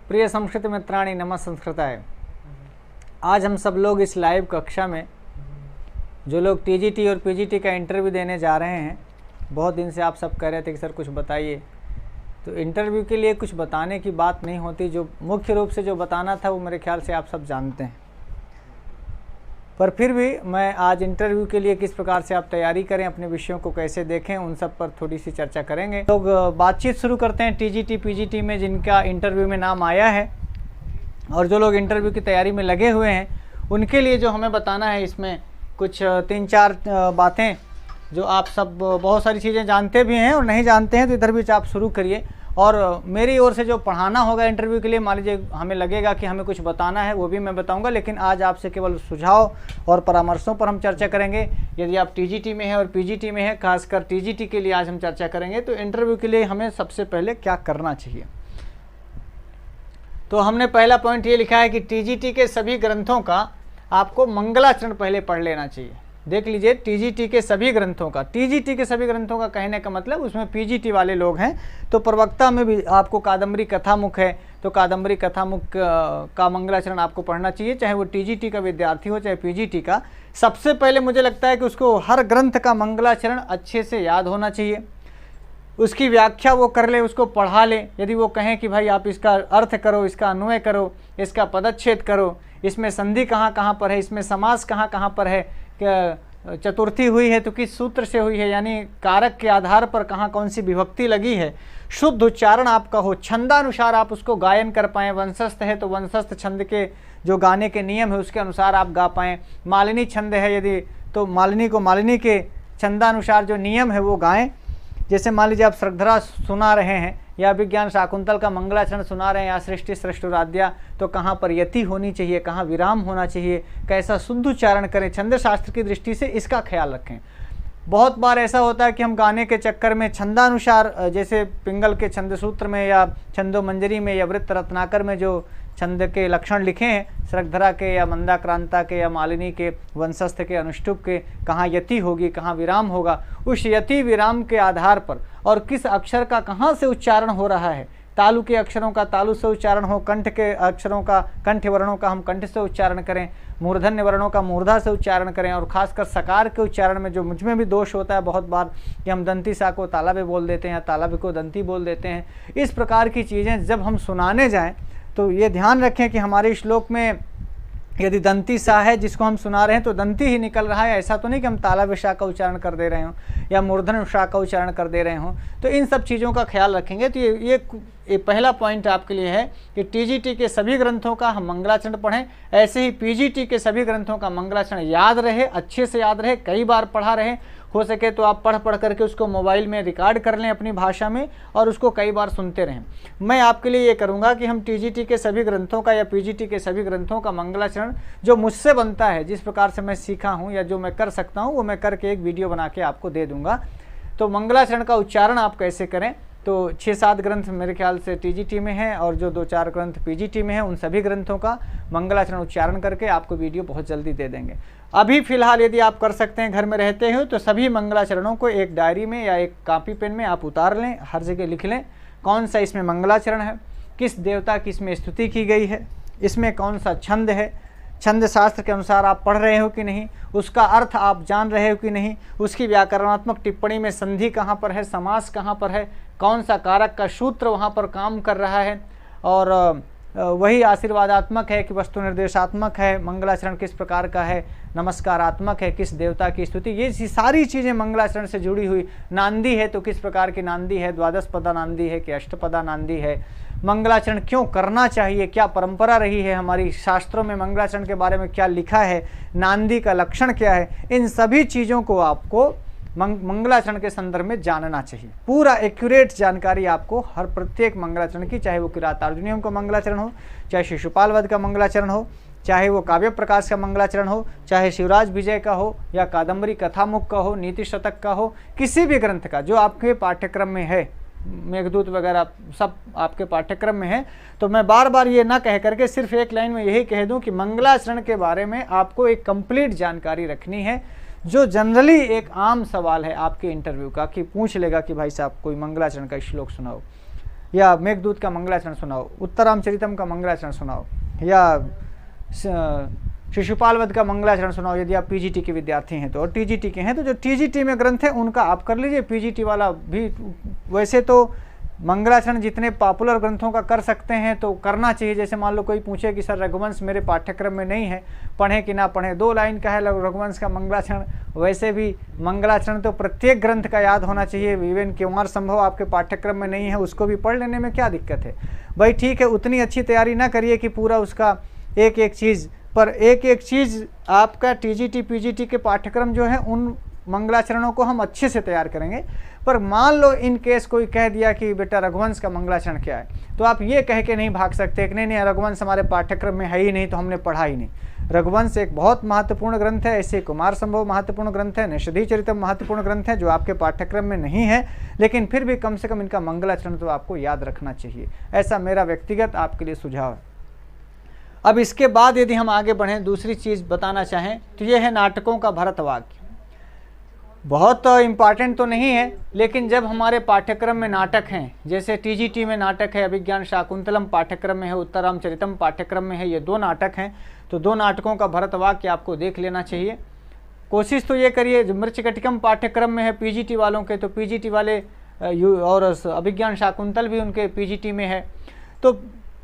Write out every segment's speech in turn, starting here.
प्रिय संस्कृत मित्राणि नमः संस्कृताय। आज हम सब लोग इस लाइव कक्षा में जो लोग टीजीटी और पीजीटी का इंटरव्यू देने जा रहे हैं, बहुत दिन से आप सब कह रहे थे कि सर कुछ बताइए। तो इंटरव्यू के लिए कुछ बताने की बात नहीं होती, जो मुख्य रूप से जो बताना था वो मेरे ख्याल से आप सब जानते हैं। पर फिर भी मैं आज इंटरव्यू के लिए किस प्रकार से आप तैयारी करें, अपने विषयों को कैसे देखें, उन सब पर थोड़ी सी चर्चा करेंगे। लोग बातचीत शुरू करते हैं टीजीटी पीजीटी में जिनका इंटरव्यू में नाम आया है, और जो लोग इंटरव्यू की तैयारी में लगे हुए हैं उनके लिए जो हमें बताना है, इसमें कुछ 3-4 बातें जो आप सब बहुत सारी चीज़ें जानते भी हैं और नहीं जानते हैं, तो इधर भी आप शुरू करिए। और मेरी ओर से जो पढ़ाना होगा इंटरव्यू के लिए, मान लीजिए हमें लगेगा कि हमें कुछ बताना है, वो भी मैं बताऊंगा, लेकिन आज आपसे केवल सुझाव और परामर्शों पर हम चर्चा करेंगे। यदि आप टीजीटी में हैं और पीजीटी में हैं, खासकर टीजीटी के लिए आज हम चर्चा करेंगे, तो इंटरव्यू के लिए हमें सबसे पहले क्या करना चाहिए। तो हमने पहला पॉइंट ये लिखा है कि टीजीटी के सभी ग्रंथों का आपको मंगलाचरण पहले पढ़ लेना चाहिए। देख लीजिए, टीजीटी के सभी ग्रंथों का, टीजीटी के सभी ग्रंथों का कहने का मतलब उसमें पीजीटी वाले लोग हैं, तो प्रवक्ता में भी आपको कादम्बरी कथामुख है, तो कादम्बरी कथामुख का मंगलाचरण आपको पढ़ना चाहिए, चाहे वो टीजीटी का विद्यार्थी हो चाहे पीजीटी का। सबसे पहले मुझे लगता है कि उसको हर ग्रंथ का मंगलाचरण अच्छे से याद होना चाहिए, उसकी व्याख्या वो कर ले, उसको पढ़ा ले। यदि वो कहें कि भाई आप इसका अर्थ करो, इसका अन्वय करो, इसका पदच्छेद करो, इसमें संधि कहाँ कहाँ पर है, इसमें समास कहाँ कहाँ पर है, चतुर्थी हुई है तो किस सूत्र से हुई है, यानी कारक के आधार पर कहाँ कौन सी विभक्ति लगी है, शुद्ध उच्चारण आपका हो, छंदानुसार आप उसको गायन कर पाएँ। वंशस्थ है तो वंशस्थ छंद के जो गाने के नियम है उसके अनुसार आप गा पाएँ। मालिनी छंद है यदि, तो मालिनी को मालिनी के छंदानुसार जो नियम है वो गाएँ। जैसे मान लीजिए आप श्रद्धरा सुना रहे हैं या विज्ञान शाकुंतल का मंगलाचरण सुना रहे हैं या सृष्टि सृष्टुराद्या, तो कहाँ पर यति होनी चाहिए, कहाँ विराम होना चाहिए, कैसा शुद्ध उच्चारण करें, छंद शास्त्र की दृष्टि से इसका ख्याल रखें। बहुत बार ऐसा होता है कि हम गाने के चक्कर में छंदानुसार, जैसे पिंगल के छंद सूत्र में या छंदो मंजरी में या वृत्त रत्नाकर में जो छंद के लक्षण लिखे हैं, श्रद्धरा के या मंदाक्रांता के या मालिनी के, वंशस्थ के, अनुष्टुप के, कहाँ यति होगी, कहाँ विराम होगा, उस यति विराम के आधार पर और किस अक्षर का कहाँ से उच्चारण हो रहा है, तालु के अक्षरों का तालु से उच्चारण हो, कंठ के अक्षरों का, कंठ वर्णों का हम कंठ से उच्चारण करें, मूर्धन्य वर्णों का मूर्धा से उच्चारण करें। और खासकर सकार के उच्चारण में जो मुझमें भी दोष होता है बहुत बार कि हम दंती सा को तालाबे बोल देते हैं, तालाबे को दंती बोल देते हैं। इस प्रकार की चीज़ें जब हम सुनाने जाएँ तो ये ध्यान रखें कि हमारे श्लोक में यदि दंती सा है जिसको हम सुना रहे हैं तो दंती ही निकल रहा है, ऐसा तो नहीं कि हम तालाब शा का उच्चारण कर दे रहे हों या मूर्धन शा का उच्चारण कर दे रहे हों। तो इन सब चीज़ों का ख्याल रखेंगे। तो ये पहला पॉइंट आपके लिए है कि टीजीटी के सभी ग्रंथों का हम मंगलाचरण पढ़ें, ऐसे ही पीजीटी के सभी ग्रंथों का मंगलाचरण याद रहे, अच्छे से याद रहे, कई बार पढ़ा रहे। हो सके तो आप पढ़ करके उसको मोबाइल में रिकॉर्ड कर लें अपनी भाषा में और उसको कई बार सुनते रहें। मैं आपके लिए ये करूँगा कि हम टीजीटी के सभी ग्रंथों का या पीजीटी के सभी ग्रंथों का मंगलाचरण जो मुझसे बनता है, जिस प्रकार से मैं सीखा हूँ या जो मैं कर सकता हूँ, वो मैं करके एक वीडियो बना के आपको दे दूँगा। तो मंगलाचरण का उच्चारण आप कैसे करें, तो 6-7 ग्रंथ मेरे ख्याल से टीजीटी में हैं और जो 2-4 ग्रंथ पीजीटी में हैं, उन सभी ग्रंथों का मंगलाचरण उच्चारण करके आपको वीडियो बहुत जल्दी दे देंगे। अभी फिलहाल यदि आप कर सकते हैं, घर में रहते हो, तो सभी मंगलाचरणों को एक डायरी में या एक कॉपी पेन में आप उतार लें, हर जगह लिख लें कौन सा इसमें मंगलाचरण है, किस देवता की इसमें स्तुति की गई है, इसमें कौन सा छंद है, छंद शास्त्र के अनुसार आप पढ़ रहे हो कि नहीं, उसका अर्थ आप जान रहे हो कि नहीं, उसकी व्याकरणात्मक टिप्पणी में संधि कहाँ पर है, समास कहाँ पर है, कौन सा कारक का सूत्र वहाँ पर काम कर रहा है, और वही आशीर्वादात्मक है कि वस्तु निर्देशात्मक है, मंगलाचरण किस प्रकार का है, नमस्कारात्मक है, किस देवता की स्तुति, ये सारी चीज़ें मंगलाचरण से जुड़ी हुई। नांदी है तो किस प्रकार की नांदी है, द्वादश पदा नांदी है कि अष्टपदा नांदी है, मंगलाचरण क्यों करना चाहिए, क्या परंपरा रही है हमारी, शास्त्रों में मंगलाचरण के बारे में क्या लिखा है, नांदी का लक्षण क्या है, इन सभी चीज़ों को आपको मंगलाचरण के संदर्भ में जानना चाहिए। पूरा एक्यूरेट जानकारी आपको हर प्रत्येक मंगलाचरण की, चाहे वो किरातार्जुनीयम का मंगलाचरण हो, चाहे शिशुपाल वध का मंगलाचरण हो, चाहे वो काव्य प्रकाश का मंगलाचरण हो, चाहे शिवराज विजय का हो या कादम्बरी कथामुख का हो, नीति शतक का हो, किसी भी ग्रंथ का जो आपके पाठ्यक्रम में है, मेघदूत वगैरह सब आपके पाठ्यक्रम में है। तो मैं बार बार ये ना कह करके सिर्फ एक लाइन में यही कह दूं कि मंगलाचरण के बारे में आपको एक कंप्लीट जानकारी रखनी है, जो जनरली एक आम सवाल है आपके इंटरव्यू का कि पूछ लेगा कि भाई साहब कोई मंगलाचरण का श्लोक सुनाओ। या मेघदूत का मंगलाचरण सुनाओ, उत्तरामचरितम का मंगलाचरण सुनाओ, या शिशुपाल वध का मंगलाचरण सुनाओ यदि आप पीजीटी के विद्यार्थी हैं तो। और टीजीटी के हैं तो जो टीजीटी में ग्रंथ है उनका आप कर लीजिए, पीजीटी वाला भी। वैसे तो मंगलाचरण जितने पॉपुलर ग्रंथों का कर सकते हैं तो करना चाहिए। जैसे मान लो कोई पूछे कि सर रघुवंश मेरे पाठ्यक्रम में नहीं है, पढ़ें कि ना पढ़ें, 2 लाइन का है रघुवंश का मंगलाचरण। वैसे भी मंगलाचरण तो प्रत्येक ग्रंथ का याद होना चाहिए। इवन कुमार संभव आपके पाठ्यक्रम में नहीं है, उसको भी पढ़ लेने में क्या दिक्कत है भाई। ठीक है, उतनी अच्छी तैयारी ना करिए कि पूरा उसका एक एक चीज़ पर एक एक चीज़ आपका टीजीटी पीजीटी के पाठ्यक्रम जो है उन मंगलाचरणों को हम अच्छे से तैयार करेंगे। पर मान लो इन केस कोई कह दिया कि बेटा रघुवंश का मंगलाचरण क्या है, तो आप ये कह के नहीं भाग सकते कि नहीं रघुवंश हमारे पाठ्यक्रम में है ही नहीं तो हमने पढ़ा ही नहीं। रघुवंश एक बहुत महत्वपूर्ण ग्रंथ है, ऐसे कुमार संभव महत्वपूर्ण ग्रंथ है, निषधि चरितम महत्वपूर्ण ग्रंथ है जो आपके पाठ्यक्रम में नहीं है, लेकिन फिर भी कम से कम इनका मंगलाचरण तो आपको याद रखना चाहिए। ऐसा मेरा व्यक्तिगत आपके लिए सुझाव है। अब इसके बाद यदि हम आगे बढ़ें, दूसरी चीज़ बताना चाहें तो ये है नाटकों का भरतवाक्य। बहुत इम्पॉर्टेंट तो नहीं है, लेकिन जब हमारे पाठ्यक्रम में नाटक हैं, जैसे टीजीटी में नाटक है, अभिज्ञान शाकुंतलम पाठ्यक्रम में है, उत्तरामचरितम पाठ्यक्रम में है, ये 2 नाटक हैं, तो 2 नाटकों का भरतवाक्य आपको देख लेना चाहिए। कोशिश तो ये करिए, जो मृच्छकटिकम पाठ्यक्रम में है पीजीटी वालों के, तो पीजीटी वाले और अभिज्ञान शाकुंतल भी उनके पीजीटी में है, तो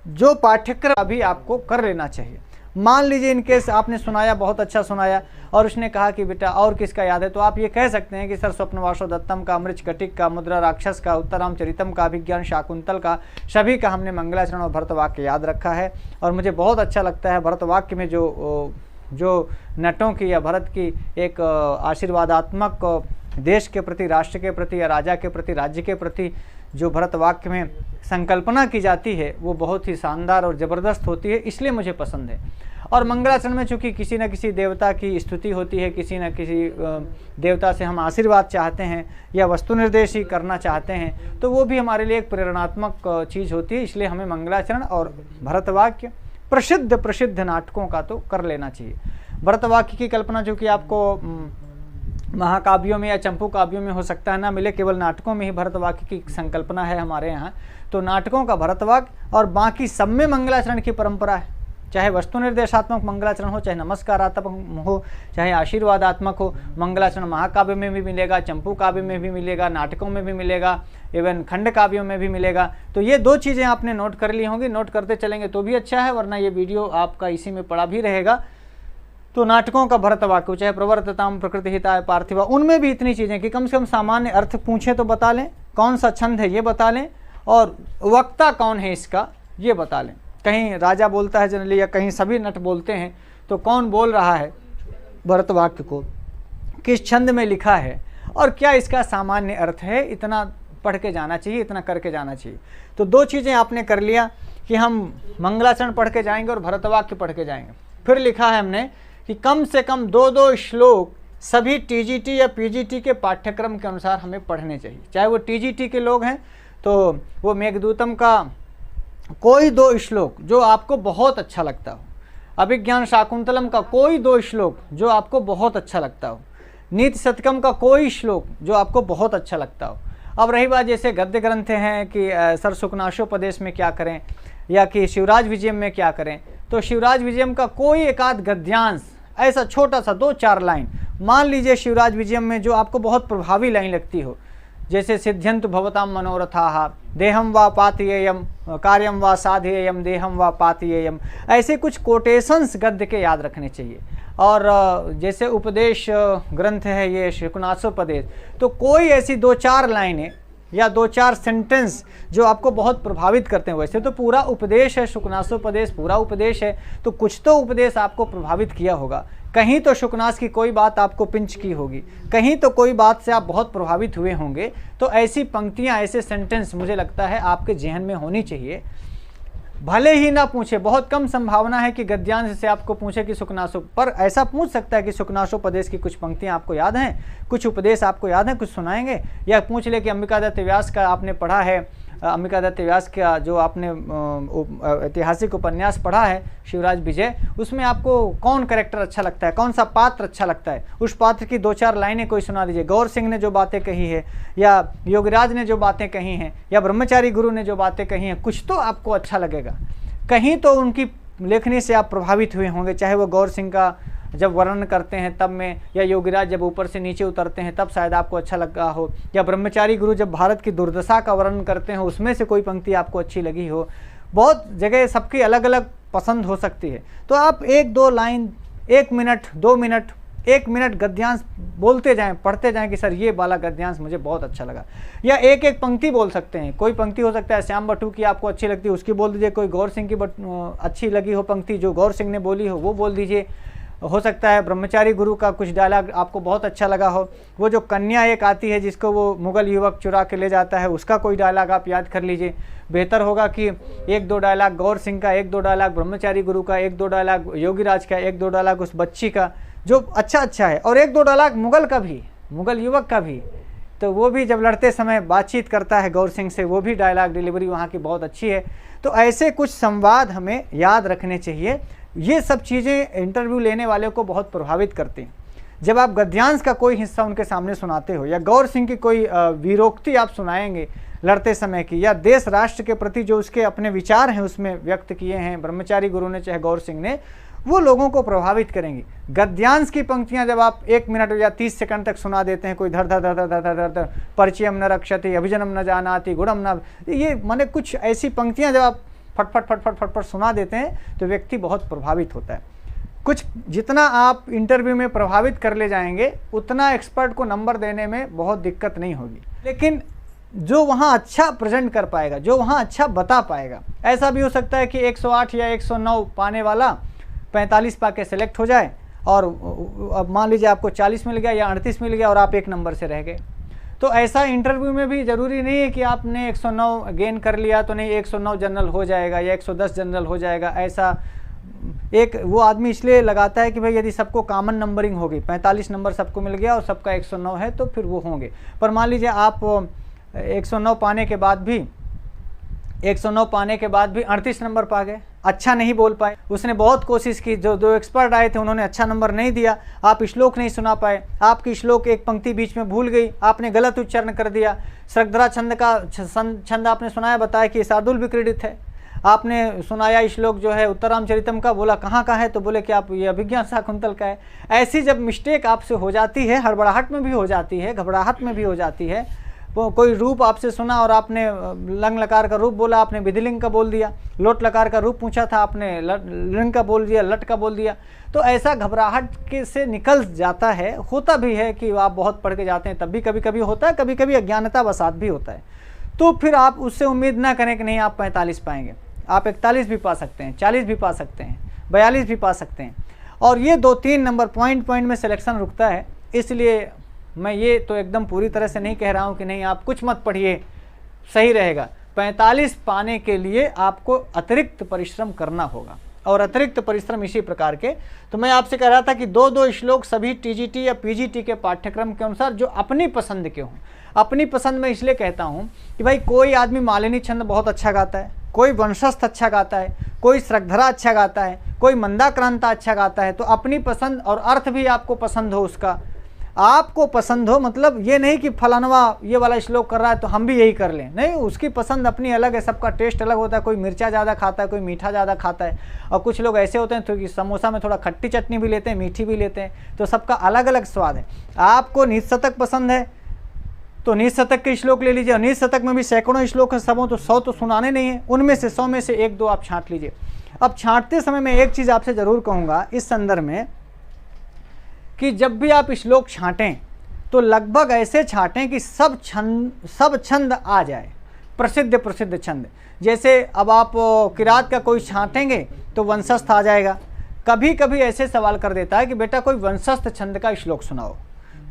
जो पाठ्यक्रम अभी आपको कर लेना चाहिए। मान लीजिए इनकेस आपने सुनाया, बहुत अच्छा सुनाया, और उसने कहा कि बेटा और किसका याद है, तो आप ये कह सकते हैं कि सर स्वप्नवासो दत्तम का, मृच्छकटिक का, मुद्रा राक्षस का, उत्तरामचरितम का, अभिज्ञान शाकुंतल का, सभी का हमने मंगलाचरण और भरतवाक्य याद रखा है। और मुझे बहुत अच्छा लगता है भरतवाक्य में जो नटों की या भरत की एक आशीर्वादात्मक देश के प्रति, राष्ट्र के प्रति या राजा के प्रति, राज्य के प्रति जो भरतवाक्य में संकल्पना की जाती है वो बहुत ही शानदार और ज़बरदस्त होती है, इसलिए मुझे पसंद है। और मंगलाचरण में चूँकि किसी न किसी देवता की स्तुति होती है, किसी न किसी देवता से हम आशीर्वाद चाहते हैं या वस्तु निर्देश ही करना चाहते हैं, तो वो भी हमारे लिए एक प्रेरणात्मक चीज़ होती है। इसलिए हमें मंगलाचरण और भरतवाक्य प्रसिद्ध नाटकों का तो कर लेना चाहिए। भरतवाक्य की कल्पना जो कि आपको महाकाव्यों में या चंपू काव्यों में हो सकता है ना मिले, केवल नाटकों में ही भरतवाक्य की संकल्पना है हमारे यहाँ। तो नाटकों का भरतवाक्य और बाकी सब में मंगलाचरण की परंपरा है, चाहे वस्तु निर्देशात्मक मंगलाचरण हो, चाहे नमस्कारात्मक हो, चाहे आशीर्वादात्मक हो। मंगलाचरण महाकाव्य में भी मिलेगा, चंपू काव्य में भी मिलेगा, नाटकों में भी मिलेगा, इवन खंड काव्यों में भी मिलेगा। तो ये 2 चीज़ें आपने नोट कर ली होंगी, नोट करते चलेंगे तो भी अच्छा है, वरना ये वीडियो आपका इसी में पड़ा भी रहेगा। तो नाटकों का भरतवाक्य, चाहे प्रवर्तताम प्रकृति हिताय पार्थिवा, उनमें भी इतनी चीज़ें कि कम से कम सामान्य अर्थ पूछे तो बता लें, कौन सा छंद है ये बता लें, और वक्ता कौन है इसका ये बता लें। कहीं राजा बोलता है जनरली या कहीं सभी नट बोलते हैं, तो कौन बोल रहा है भरतवाक्य को, किस छंद में लिखा है और क्या इसका सामान्य अर्थ है, इतना पढ़ के जाना चाहिए, इतना करके जाना चाहिए। तो 2 चीज़ें आपने कर लिया कि हम मंगलाचरण पढ़ के जाएंगे और भरतवाक्य पढ़ के जाएंगे। फिर लिखा है हमने कि कम से कम 2-2 श्लोक सभी टीजीटी या पीजीटी के पाठ्यक्रम के अनुसार हमें पढ़ने चाहिए। चाहे वो टीजीटी के लोग हैं तो वो मेघदूतम का कोई 2 श्लोक जो आपको बहुत अच्छा लगता हो, अभिज्ञान शाकुंतलम का कोई 2 श्लोक जो आपको बहुत अच्छा लगता हो, नीति शतकम का कोई श्लोक जो आपको बहुत अच्छा लगता हो। अब रही बात जैसे गद्य ग्रंथ हैं कि सर सुकनाशोपदेश में क्या करें या कि शिवराज विजयम में क्या करें, तो शिवराज विजयम का कोई एकाध गद्यांश ऐसा छोटा सा 2-4 लाइन, मान लीजिए शिवराज विजयम में जो आपको बहुत प्रभावी लाइन लगती हो, जैसे सिद्ध्यंतु भवताम मनोरथाः देहम वा पातियेयम कार्यम वा साधयेयम देहम वा पातियेयम, ऐसे कुछ कोटेशंस गद्य के याद रखने चाहिए। और जैसे उपदेश ग्रंथ है ये शुकनासोपदेश, तो कोई ऐसी 2-4 लाइनें या 2-4 सेंटेंस जो आपको बहुत प्रभावित करते हैं। वैसे तो पूरा उपदेश है, शुकनासोपदेश पूरा उपदेश है, तो कुछ तो उपदेश आपको प्रभावित किया होगा, कहीं तो शुकनास की कोई बात आपको पिंच की होगी, कहीं तो कोई बात से आप बहुत प्रभावित हुए होंगे। तो ऐसी पंक्तियां, ऐसे सेंटेंस मुझे लगता है आपके जहन में होनी चाहिए। भले ही ना पूछे, बहुत कम संभावना है कि गद्यांश से आपको पूछे कि शुकनासो, पर ऐसा पूछ सकता है कि शुकनासोपदेश की कुछ पंक्तियां आपको याद हैं, कुछ उपदेश आपको याद हैं, कुछ सुनाएंगे। या पूछ ले कि अंबिका दत्त व्यास का आपने पढ़ा है अंबिका दत्त व्यास का जो आपने ऐतिहासिक उपन्यास पढ़ा है शिवराज विजय, उसमें आपको कौन कैरेक्टर अच्छा लगता है, कौन सा पात्र अच्छा लगता है, उस पात्र की 2-4 लाइनें कोई सुना दीजिए। गौर सिंह ने जो बातें कही है, या योगीराज ने जो बातें कही हैं, या ब्रह्मचारी गुरु ने जो बातें कही हैं, कुछ तो आपको अच्छा लगेगा। कहीं तो उनकी लेखनी से आप प्रभावित हुए होंगे, चाहे वो गौर सिंह का जब वर्णन करते हैं तब में, या योगीराज जब ऊपर से नीचे उतरते हैं तब शायद आपको अच्छा लगा हो, या ब्रह्मचारी गुरु जब भारत की दुर्दशा का वर्णन करते हैं उसमें से कोई पंक्ति आपको अच्छी लगी हो। बहुत जगह सबकी अलग अलग पसंद हो सकती है। तो आप 1-2 लाइन, 1 मिनट, 2 मिनट, 1 मिनट गद्यांश बोलते जाएं, पढ़ते जाएं कि सर ये वाला गद्यांश मुझे बहुत अच्छा लगा, या एक एक पंक्ति बोल सकते हैं। कोई पंक्ति हो सकता है श्याम बटू की आपको अच्छी लगती है उसकी बोल दीजिए, कोई गौर सिंह की अच्छी लगी हो पंक्ति जो गौर सिंह ने बोली हो वो बोल दीजिए। हो सकता है ब्रह्मचारी गुरु का कुछ डायलॉग आपको बहुत अच्छा लगा हो, वो जो कन्या एक आती है जिसको वो मुगल युवक चुरा के ले जाता है उसका कोई डायलॉग आप याद कर लीजिए। बेहतर होगा कि 1-2 डायलॉग गौर सिंह का, 1-2 डायलॉग ब्रह्मचारी गुरु का, 1-2 डायलॉग योगीराज का, 1-2 डायलॉग उस बच्ची का जो अच्छा है, और 1-2 डायलॉग मुगल का भी, मुगल युवक का भी। तो वो भी जब लड़ते समय बातचीत करता है गौर सिंह से, वो भी डायलॉग डिलीवरी वहाँ की बहुत अच्छी है। तो ऐसे कुछ संवाद हमें याद रखने चाहिए। ये सब चीज़ें इंटरव्यू लेने वाले को बहुत प्रभावित करती हैं। जब आप गद्यांश का कोई हिस्सा उनके सामने सुनाते हो, या गौर सिंह की कोई वीरोक्ति आप सुनाएंगे लड़ते समय की, या देश राष्ट्र के प्रति जो उसके अपने विचार हैं उसमें व्यक्त किए हैं ब्रह्मचारी गुरु ने चाहे गौर सिंह ने, वो लोगों को प्रभावित करेंगी। गद्यांश की पंक्तियां जब आप 1 मिनट या 30 सेकंड तक सुना देते हैं, कोई धर धर धर धर धर धर परिचयम न रक्षति अभिजनम न जानाति गुणम न, ये माने कुछ ऐसी पंक्तियां जब आप फटफट फटफट फटफट सुना देते हैं तो व्यक्ति बहुत प्रभावित होता है। कुछ जितना आप इंटरव्यू में प्रभावित कर ले जाएंगे उतना एक्सपर्ट को नंबर देने में बहुत दिक्कत नहीं होगी। लेकिन जो वहाँ अच्छा प्रेजेंट कर पाएगा, जो वहाँ अच्छा बता पाएगा, ऐसा भी हो सकता है कि 108 या 109 पाने वाला 45 पाके सेलेक्ट हो जाए, और अब मान लीजिए आपको 40 मिल गया या 38 मिल गया और आप 1 नंबर से रह गए। तो ऐसा इंटरव्यू में भी ज़रूरी नहीं है कि आपने 109 गेन कर लिया तो नहीं 109 जनरल हो जाएगा या 110 जनरल हो जाएगा। ऐसा एक वो आदमी इसलिए लगाता है कि भाई यदि सबको कॉमन नंबरिंग होगी, 45 नंबर सबको मिल गया और सबका 109 है तो फिर वो होंगे। पर मान लीजिए आप 109 पाने के बाद भी 38 नंबर पा गए, अच्छा नहीं बोल पाए, उसने बहुत कोशिश की, जो 2 एक्सपर्ट आए थे उन्होंने अच्छा नंबर नहीं दिया, आप श्लोक नहीं सुना पाए, आपकी श्लोक एक पंक्ति बीच में भूल गई, आपने गलत उच्चारण कर दिया, श्रद्धा छंद का छंद आपने सुनाया, बताया कि शार्दुल विक्रीडित है, आपने सुनाया श्लोक जो है उत्तरामचरितम का, बोला कहाँ का है तो बोले कि आप ये अभिज्ञान शाकुंतल का है। ऐसी जब मिस्टेक आपसे हो जाती है, हड़बड़ाहट में भी हो जाती है, घबराहट में भी हो जाती है, कोई रूप आपसे सुना और आपने लंग लकार का रूप बोला, आपने विधिलिंग का बोल दिया, लोट लकार का रूप पूछा था आपने लिंग का बोल दिया, लट का बोल दिया, तो ऐसा घबराहट के से निकल जाता है। होता भी है कि आप बहुत पढ़ के जाते हैं तब भी कभी कभी होता है, कभी कभी अज्ञानता बसात भी होता है। तो फिर आप उससे उम्मीद ना करें कि नहीं आप 45 पाएंगे, आप 41 भी पा सकते हैं, 40 भी पा सकते हैं, 42 भी पा सकते हैं। और ये 2-3 नंबर पॉइंट में सिलेक्शन रुकता है। इसलिए मैं ये तो एकदम पूरी तरह से नहीं कह रहा हूँ कि नहीं आप कुछ मत पढ़िए, सही रहेगा। 45 पाने के लिए आपको अतिरिक्त परिश्रम करना होगा, और अतिरिक्त परिश्रम इसी प्रकार के। तो मैं आपसे कह रहा था कि 2-2 श्लोक सभी टीजीटी या पीजीटी के पाठ्यक्रम के अनुसार जो अपनी पसंद के हों। अपनी पसंद में इसलिए कहता हूँ कि भाई कोई आदमी मालिनी छंद बहुत अच्छा गाता है, कोई वंशस्थ अच्छा गाता है, कोई श्रद्धरा अच्छा गाता है, कोई मंदाक्रांता अच्छा गाता है। तो अपनी पसंद और अर्थ भी आपको पसंद हो, उसका आपको पसंद हो, मतलब ये नहीं कि फलानवा ये वाला श्लोक कर रहा है तो हम भी यही कर लें, नहीं, उसकी पसंद अपनी अलग है, सबका टेस्ट अलग होता है। कोई मिर्चा ज़्यादा खाता है, कोई मीठा ज़्यादा खाता है, और कुछ लोग ऐसे होते हैं तो कि समोसा में थोड़ा खट्टी चटनी भी लेते हैं, मीठी भी लेते हैं, तो सबका अलग अलग स्वाद है। आपको निज शतक पसंद है तो निज शतक के श्लोक ले लीजिए, और निज शतक में भी सैकड़ों श्लोक हैं, सबों तो 100 तो सुनाने नहीं है, उनमें से 100 में से 1-2 आप छांट लीजिए। अब छांटते समय मैं एक चीज़ आपसे ज़रूर कहूँगा इस संदर्भ में कि जब भी आप श्लोक छांटें तो लगभग ऐसे छांटें कि सब छंद आ जाए, प्रसिद्ध छंद। जैसे अब आप किरात का कोई छांटेंगे तो वंशस्थ आ जाएगा। कभी कभी ऐसे सवाल कर देता है कि बेटा कोई वंशस्थ छंद का श्लोक सुनाओ,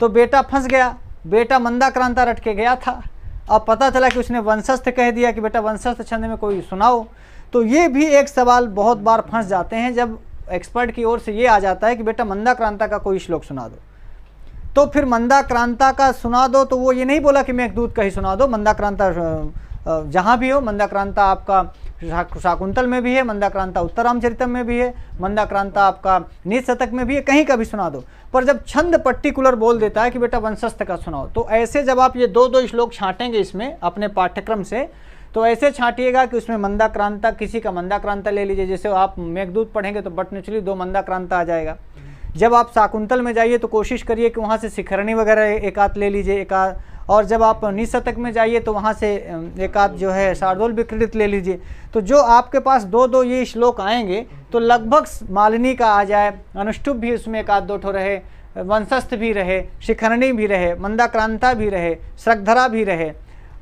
तो बेटा फंस गया, बेटा मंदाक्रांता रट के गया था, अब पता चला कि उसने वंशस्थ कह दिया कि बेटा वंशस्थ छंद में कोई सुनाओ। तो ये भी एक सवाल बहुत बार फंस जाते हैं जब एक्सपर्ट की ओर से ये आ जाता है कि बेटा मंदाक्रांता का कोई श्लोक सुना दो। तो फिर मंदाक्रांता का सुना दो तो वो ये नहीं बोला कि मेघदूत का ही सुना दो, मंदाक्रांता जहाँ भी हो, मंदाक्रांता आपका शाकुंतल में भी है, मंदाक्रांता उत्तरामचरितम में भी है, मंदाक्रांता आपका नीच शतक में भी है, कहीं का भी सुना दो। पर जब छंद पर्टिकुलर बोल देता है कि बेटा वंशस्थ का सुनाओ, तो ऐसे जब आप ये 2-2 श्लोक छांटेंगे इसमें अपने पाठ्यक्रम से, तो ऐसे छांटिएगा कि उसमें मंदाक्रांता, किसी का मंदाक्रांता ले लीजिए। जैसे आप मेघदूत पढ़ेंगे तो बट नेचुरली 2 मंदाक्रांता आ जाएगा। जब आप शाकुंतल में जाइए तो कोशिश करिए कि वहाँ से शिखरणी वगैरह एक आध ले लीजिए, एक आध। और जब आप नीच शतक में जाइए तो वहाँ से एक आध जो है शार्दूल विक्रीडित ले लीजिए। तो जो आपके पास 2-2 ये श्लोक आएंगे तो लगभग मालिनी का आ जाए, अनुष्टुप भी उसमें एक आध 2 ठो रहे, वंशस्थ भी रहे, शिखरणी भी रहे, मंदाक्रांता भी रहे, श्रगधरा भी रहे।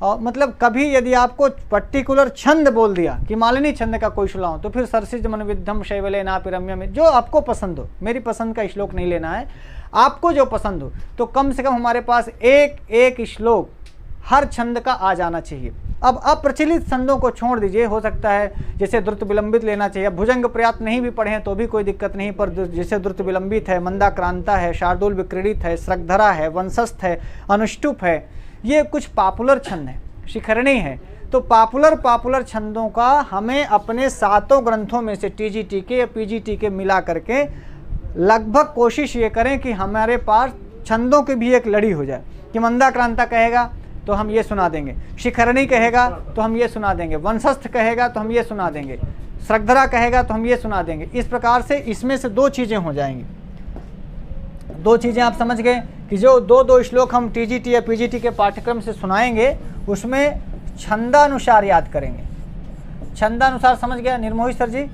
और मतलब कभी यदि आपको पर्टिकुलर छंद बोल दिया कि मालिनी छंद का कोई सुनाओ, तो फिर सरसिज मन विद्धम शैवले नापिरम्य में जो आपको पसंद हो, मेरी पसंद का श्लोक नहीं लेना है, आपको जो पसंद हो, तो कम से कम हमारे पास एक श्लोक हर छंद का आ जाना चाहिए। अब अप्रचलित छंदों को छोड़ दीजिए, हो सकता है जैसे द्रुत विलंबित लेना चाहिए। भुजंग पर्याप्त नहीं भी पढ़े तो भी कोई दिक्कत नहीं, पर जैसे द्रुत विलंबित है, मंदाक्रांता है, शार्दूल विक्रीडित है, श्रगधरा है, वंशस्थ है, अनुष्टुप है, ये कुछ पॉपुलर छंद है, शिखरणी है। तो पॉपुलर छंदों का हमें अपने 7 ग्रंथों में से टीजीटी के या पीजीटी के मिला करके लगभग कोशिश ये करें कि हमारे पास छंदों की भी एक लड़ी हो जाए कि मंदाक्रांता कहेगा तो हम ये सुना देंगे, शिखरणी कहेगा तो हम ये सुना देंगे, वंशस्थ कहेगा तो हम ये सुना देंगे, श्रगधरा कहेगा तो हम ये सुना देंगे। इस प्रकार से इसमें से 2 चीज़ें हो जाएंगी। 2 चीज़ें आप समझ गए कि जो 2-2 श्लोक हम टीजीटी या पीजीटी के पाठ्यक्रम से सुनाएंगे उसमें छंदानुसार याद करेंगे। छंदानुसार समझ गया निर्मोही सर जी?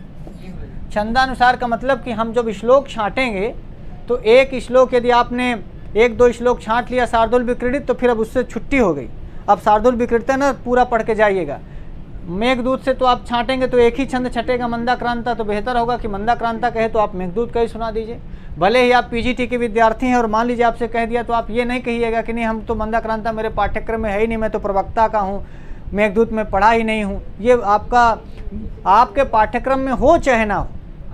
छंदानुसार का मतलब कि हम जब श्लोक छांटेंगे तो एक श्लोक यदि आपने 1-2 श्लोक छांट लिया शार्दूल विक्रीडित, तो फिर अब उससे छुट्टी हो गई। अब शार्दूल विक्रीडित है ना, पूरा पढ़ के जाइएगा। मेघदूत से तो आप छांटेंगे तो एक ही छंद छटेगा मंदाक्रांता, तो बेहतर होगा कि मंदाक्रांता कहे तो आप मेघदूत का ही सुना दीजिए। भले ही आप पीजीटी के विद्यार्थी हैं और मान लीजिए आपसे कह दिया, तो आप ये नहीं कहिएगा कि नहीं हम तो मंदाक्रांता मेरे पाठ्यक्रम में है ही नहीं, मैं तो प्रवक्ता का हूँ, मेघदूत में पढ़ा ही नहीं हूँ। ये आपके पाठ्यक्रम में हो चाहे ना हो,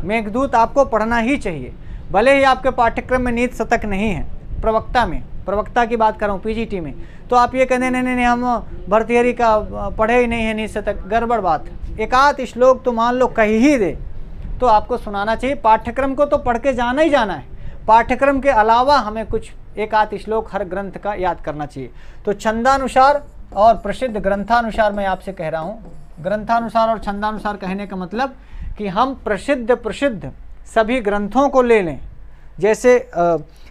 मेघदूत आपको पढ़ना ही चाहिए। भले ही आपके पाठ्यक्रम में नीच शतक नहीं है, प्रवक्ता की बात कर रहा हूँ पीजीटी में, तो आप ये कहते नहीं हम भर्तृहरि का पढ़े ही नहीं है नीच शतक, गड़बड़ बात। एक आध श्लोक तो मान लो कही ही दे तो आपको सुनाना चाहिए। पाठ्यक्रम को तो पढ़ के जाना ही जाना है, पाठ्यक्रम के अलावा हमें कुछ एक आध श्लोक हर ग्रंथ का याद करना चाहिए। तो छंदानुसार और प्रसिद्ध ग्रंथानुसार मैं आपसे कह रहा हूँ, ग्रंथानुसार और छंदानुसार कहने का मतलब कि हम प्रसिद्ध सभी ग्रंथों को ले लें। जैसे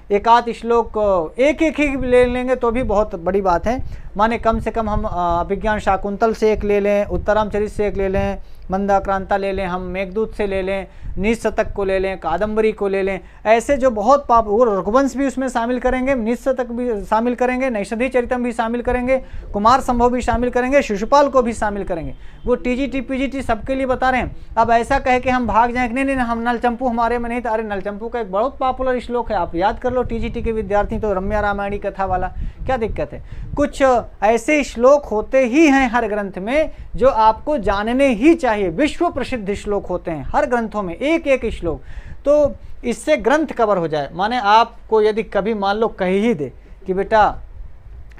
एक आध श्लोक एक ही ले लेंगे तो भी बहुत बड़ी बात है। माने कम से कम हम अभिज्ञान शाकुंतल से एक ले लें, उत्तरामचरित से एक ले लें, मंदाक्रांता ले लें, हम मेघदूत से ले लें, नीच शतक को ले लें, कादम्बरी को ले लें। ऐसे जो बहुत वो रघुवंश भी उसमें शामिल करेंगे, नीच शतक भी शामिल करेंगे, नैषधि चरितम भी शामिल करेंगे, कुमार संभव भी शामिल करेंगे, शिशुपाल को भी शामिल करेंगे। वो टीजीटी पीजीटी सबके लिए बता रहे हैं। अब ऐसा कहे कि हम भाग जाएं कि नहीं हम नलचंपू हमारे में नहीं था। अरे नलचंपू का एक बहुत पॉपुलर श्लोक है, आप याद कर लो टीजीटी के विद्यार्थी, तो रम्या रामायणी कथा वाला, क्या दिक्कत है। कुछ ऐसे श्लोक होते ही हैं हर ग्रंथ में जो आपको जानने ही चाहिए। विश्व प्रसिद्ध श्लोक होते हैं हर ग्रंथों में, एक श्लोक, तो इससे ग्रंथ कवर हो जाए। माने आपको यदि कभी मान लो कही ही दे कि बेटा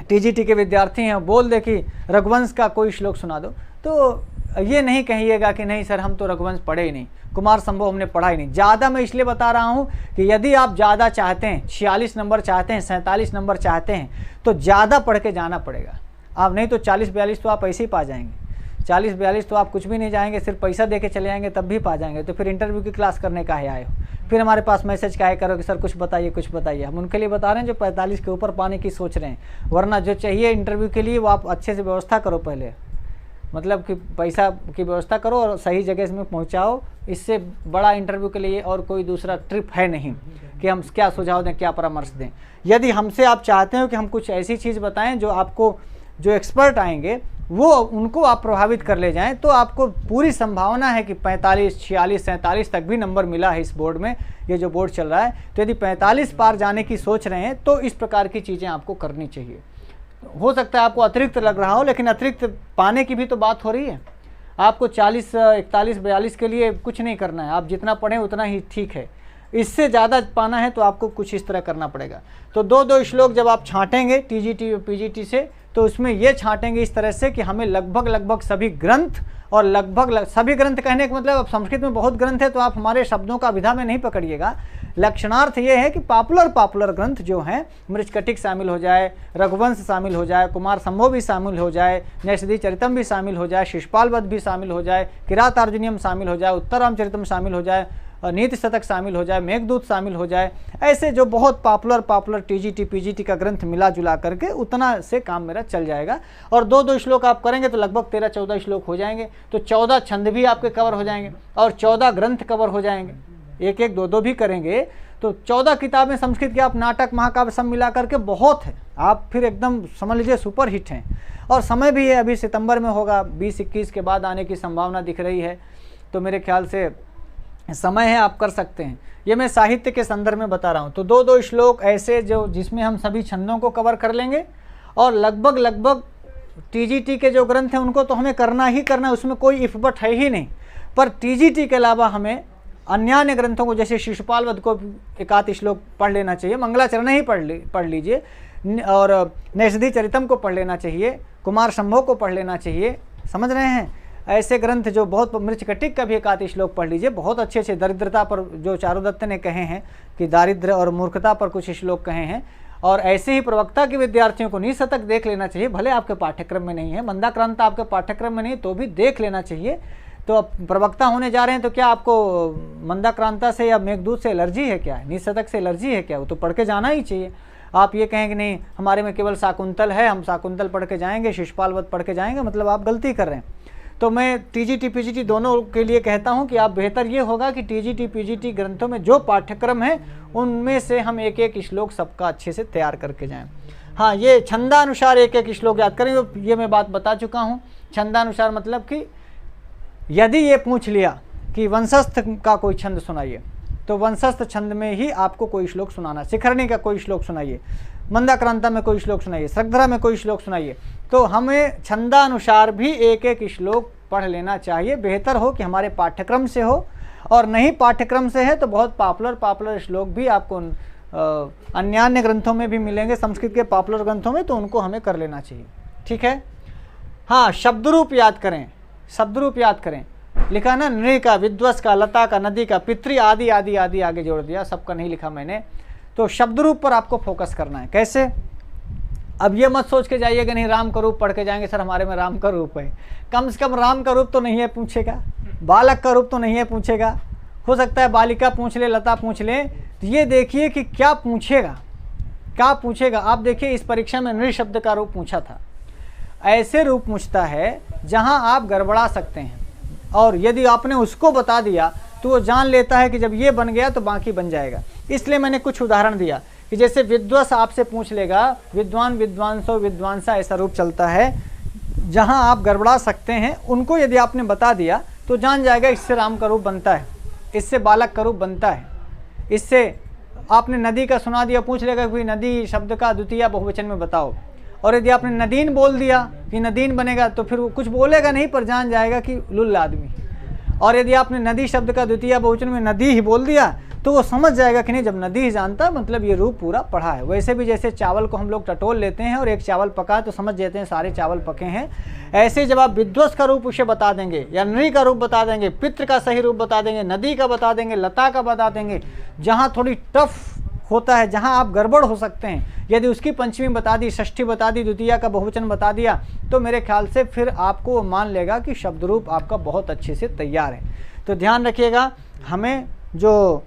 टीजीटी के विद्यार्थी हैं, बोल दे कि रघुवंश का कोई श्लोक सुना दो, तो ये नहीं कहिएगा कि नहीं सर हम तो रघुवंश पढ़े ही नहीं, कुमार संभव हमने पढ़ा ही नहीं। ज़्यादा मैं इसलिए बता रहा हूँ कि यदि आप ज़्यादा चाहते हैं, 46 नंबर चाहते हैं, 47 नंबर चाहते हैं, तो ज़्यादा पढ़ के जाना पड़ेगा। आप नहीं तो 40-42 तो आप ऐसे ही पा जाएंगे। 40-42 तो आप कुछ भी नहीं जाएंगे, सिर्फ पैसा दे के चले जाएंगे तब भी पा जाएंगे। तो फिर इंटरव्यू की क्लास करने का है आए हो, फिर हमारे पास मैसेज काहे करो कि सर कुछ बताइए। हम उनके लिए बता रहे हैं जो 45 के ऊपर पाने की सोच रहे हैं। वरना जो चाहिए इंटरव्यू के लिए वो आप अच्छे से व्यवस्था करो, पहले मतलब कि पैसा की व्यवस्था करो और सही जगह में पहुंचाओ। इससे बड़ा इंटरव्यू के लिए और कोई दूसरा ट्रिप है नहीं कि हम क्या सुझाव दें, क्या परामर्श दें। यदि हमसे आप चाहते हो कि हम कुछ ऐसी चीज़ बताएं जो आपको, जो एक्सपर्ट आएंगे वो उनको आप प्रभावित कर ले जाएं, तो आपको पूरी संभावना है कि 45, 46, 47 तक भी नंबर मिला है इस बोर्ड में, ये जो बोर्ड चल रहा है। तो यदि 45 पार जाने की सोच रहे हैं तो इस प्रकार की चीज़ें आपको करनी चाहिए। हो सकता है आपको अतिरिक्त लग रहा हो, लेकिन अतिरिक्त पाने की भी तो बात हो रही है। आपको 40, 41, 42 के लिए कुछ नहीं करना है, आप जितना पढ़ें उतना ही ठीक है। इससे ज़्यादा पाना है तो आपको कुछ इस तरह करना पड़ेगा। तो 2-2 श्लोक जब आप छांटेंगे टीजीटी और पीजीटी से, तो उसमें ये छांटेंगे इस तरह से कि हमें लगभग सभी ग्रंथ, और लगभग सभी ग्रंथ कहने का मतलब अब संस्कृत में बहुत ग्रंथ है तो आप हमारे शब्दों का विधा में नहीं पकड़िएगा। लक्षणार्थ ये है कि पॉपुलर ग्रंथ जो हैं, मृच्छकटिक शामिल हो जाए, रघुवंश शामिल हो जाए, कुमार संभव भी शामिल हो जाए, नैषधि चरितम भी शामिल हो जाए, शिशुपाल वध भी शामिल हो जाए, किरातार्जुनीयम शामिल हो जाए, उत्तरामचरितम शामिल हो जाए, नीति शतक शामिल हो जाए, मेघदूत शामिल हो जाए, ऐसे जो बहुत पॉपुलर टीजीटी पीजीटी का ग्रंथ मिला जुला करके उतना से काम मेरा चल जाएगा। और 2-2 श्लोक आप करेंगे तो लगभग 13-14 श्लोक हो जाएंगे, तो 14 छंद भी आपके कवर हो जाएंगे और 14 ग्रंथ कवर हो जाएंगे। 1-1, 2-2 भी करेंगे तो 14 किताबें संस्कृत की आप नाटक महाकाव्य सब मिला करके बहुत है, आप फिर एकदम समझ लीजिए सुपर हिट हैं। और समय भी है, अभी सितंबर में होगा, 20-21 के बाद आने की संभावना दिख रही है, तो मेरे ख्याल से समय है, आप कर सकते हैं। ये मैं साहित्य के संदर्भ में बता रहा हूँ। तो 2-2 श्लोक ऐसे जो जिसमें हम सभी छंदों को कवर कर लेंगे, और लगभग टीजीटी के जो ग्रंथ हैं उनको तो हमें करना ही करना है, उसमें कोई इफ बट है ही नहीं। पर टीजीटी के अलावा हमें अन्य ग्रंथों को, जैसे शिशुपाल वध को 1-8 श्लोक पढ़ लेना चाहिए, मंगलाचरण ही पढ़ लीजिए, और नैषधि चरितम को पढ़ लेना चाहिए, कुमार संभव को पढ़ लेना चाहिए, समझ रहे हैं। ऐसे ग्रंथ जो बहुत, मृच्छकटिक का भी 1-8 श्लोक पढ़ लीजिए, बहुत अच्छे दरिद्रता पर जो चारुदत्त ने कहे हैं कि दारिद्र्य और मूर्खता पर कुछ श्लोक कहे हैं। और ऐसे ही प्रवक्ता के विद्यार्थियों को नीति शतक देख लेना चाहिए, भले आपके पाठ्यक्रम में नहीं है, मंदाक्रांता आपके पाठ्यक्रम में नहीं तो भी देख लेना चाहिए। तो अब प्रवक्ता होने जा रहे हैं तो क्या आपको मंदाक्रांता से या मेघदूत से एलर्जी है क्या, नीति शतक से एलर्जी है क्या? वो तो पढ़ के जाना ही चाहिए। आप ये कहें कि नहीं हमारे में केवल शाकुंतल है, हम शाकुंतल पढ़ के जाएंगे, शिशुपाल वध पढ़ के जाएंगे, मतलब आप गलती कर रहे हैं। तो मैं टीजीटी पीजीटी दोनों के लिए कहता हूं कि आप बेहतर ये होगा कि टीजीटी पीजीटी ग्रंथों में जो पाठ्यक्रम है उनमें से हम 1-1 श्लोक सबका अच्छे से तैयार करके जाएं। हाँ, ये छंदानुसार 1-1 श्लोक याद करें, ये मैं बात बता चुका हूं। छंदानुसार मतलब कि यदि ये पूछ लिया कि वंशस्थ का कोई छंद सुनाइए, तो वंशस्थ छंद में ही आपको कोई श्लोक सुनाना, शिखरणी का कोई श्लोक सुनाइए, मंदाक्रांता में कोई श्लोक सुनाइए, श्रद्धरा में कोई श्लोक सुनाइए। तो हमें छंदानुसार भी 1-1 श्लोक पढ़ लेना चाहिए। बेहतर हो कि हमारे पाठ्यक्रम से हो, और नहीं पाठ्यक्रम से है तो बहुत पॉपुलर श्लोक भी आपको अन्य ग्रंथों में भी मिलेंगे, संस्कृत के पॉपुलर ग्रंथों में, तो उनको हमें कर लेना चाहिए। ठीक है। हाँ, शब्दरूप याद करें, शब्दरूप याद करें। लिखा ना, नृ का, विद्वस का, लता का, नदी का, पितृ आदि आदि आदि आगे जोड़ दिया, सबका नहीं लिखा मैंने। तो शब्दरूप पर आपको फोकस करना है। कैसे? अब ये मत सोच के जाइए कि नहीं राम का रूप पढ़ के जाएंगे, सर हमारे में राम का रूप है। कम से कम राम का रूप तो नहीं है पूछेगा, बालक का रूप तो नहीं है पूछेगा, हो सकता है बालिका पूछ ले, लता पूछ ले। तो ये देखिए कि क्या पूछेगा, क्या पूछेगा। आप देखिए इस परीक्षा में नृ शब्द का रूप पूछा था। ऐसे रूप पूछता है जहां आप गड़बड़ा सकते हैं, और यदि आपने उसको बता दिया तो वो जान लेता है कि जब ये बन गया तो बाकी बन जाएगा। इसलिए मैंने कुछ उदाहरण दिया कि जैसे विद्वस आपसे पूछ लेगा, विद्वान, विद्वांसो, विद्वांसा, ऐसा रूप चलता है। जहां आप गड़बड़ा सकते हैं उनको यदि आपने बता दिया तो जान जाएगा इससे राम का रूप बनता है, इससे बालक का रूप बनता है, इससे आपने नदी का सुना दिया, पूछ लेगा कि नदी शब्द का द्वितीय बहुवचन में बताओ। और यदि आपने नदीन बोल दिया कि नदीन बनेगा तो फिर वो कुछ बोलेगा नहीं, पर जान जाएगा कि लुल्ल आदमी। और यदि आपने नदी शब्द का द्वितीय बहुवचन में नदी ही बोल दिया तो वो समझ जाएगा कि नहीं, जब नदी ही जानता मतलब ये रूप पूरा पढ़ा है। वैसे भी जैसे चावल को हम लोग टटोल लेते हैं और एक चावल पका है तो समझ जाते हैं सारे चावल पके हैं, ऐसे जब आप विद्वस का रूप उसे बता देंगे, या नृ का रूप बता देंगे, पितृ का सही रूप बता देंगे, नदी का बता देंगे, लता का बता देंगे, जहाँ थोड़ी टफ होता है, जहाँ आप गड़बड़ हो सकते हैं, यदि उसकी पंचमी बता दी, षष्ठी बता दी, द्वितीय का बहुवचन बता दिया, तो मेरे ख्याल से फिर आपको मान लेगा कि शब्द रूप आपका बहुत अच्छे से तैयार है। तो ध्यान रखिएगा, हमें जो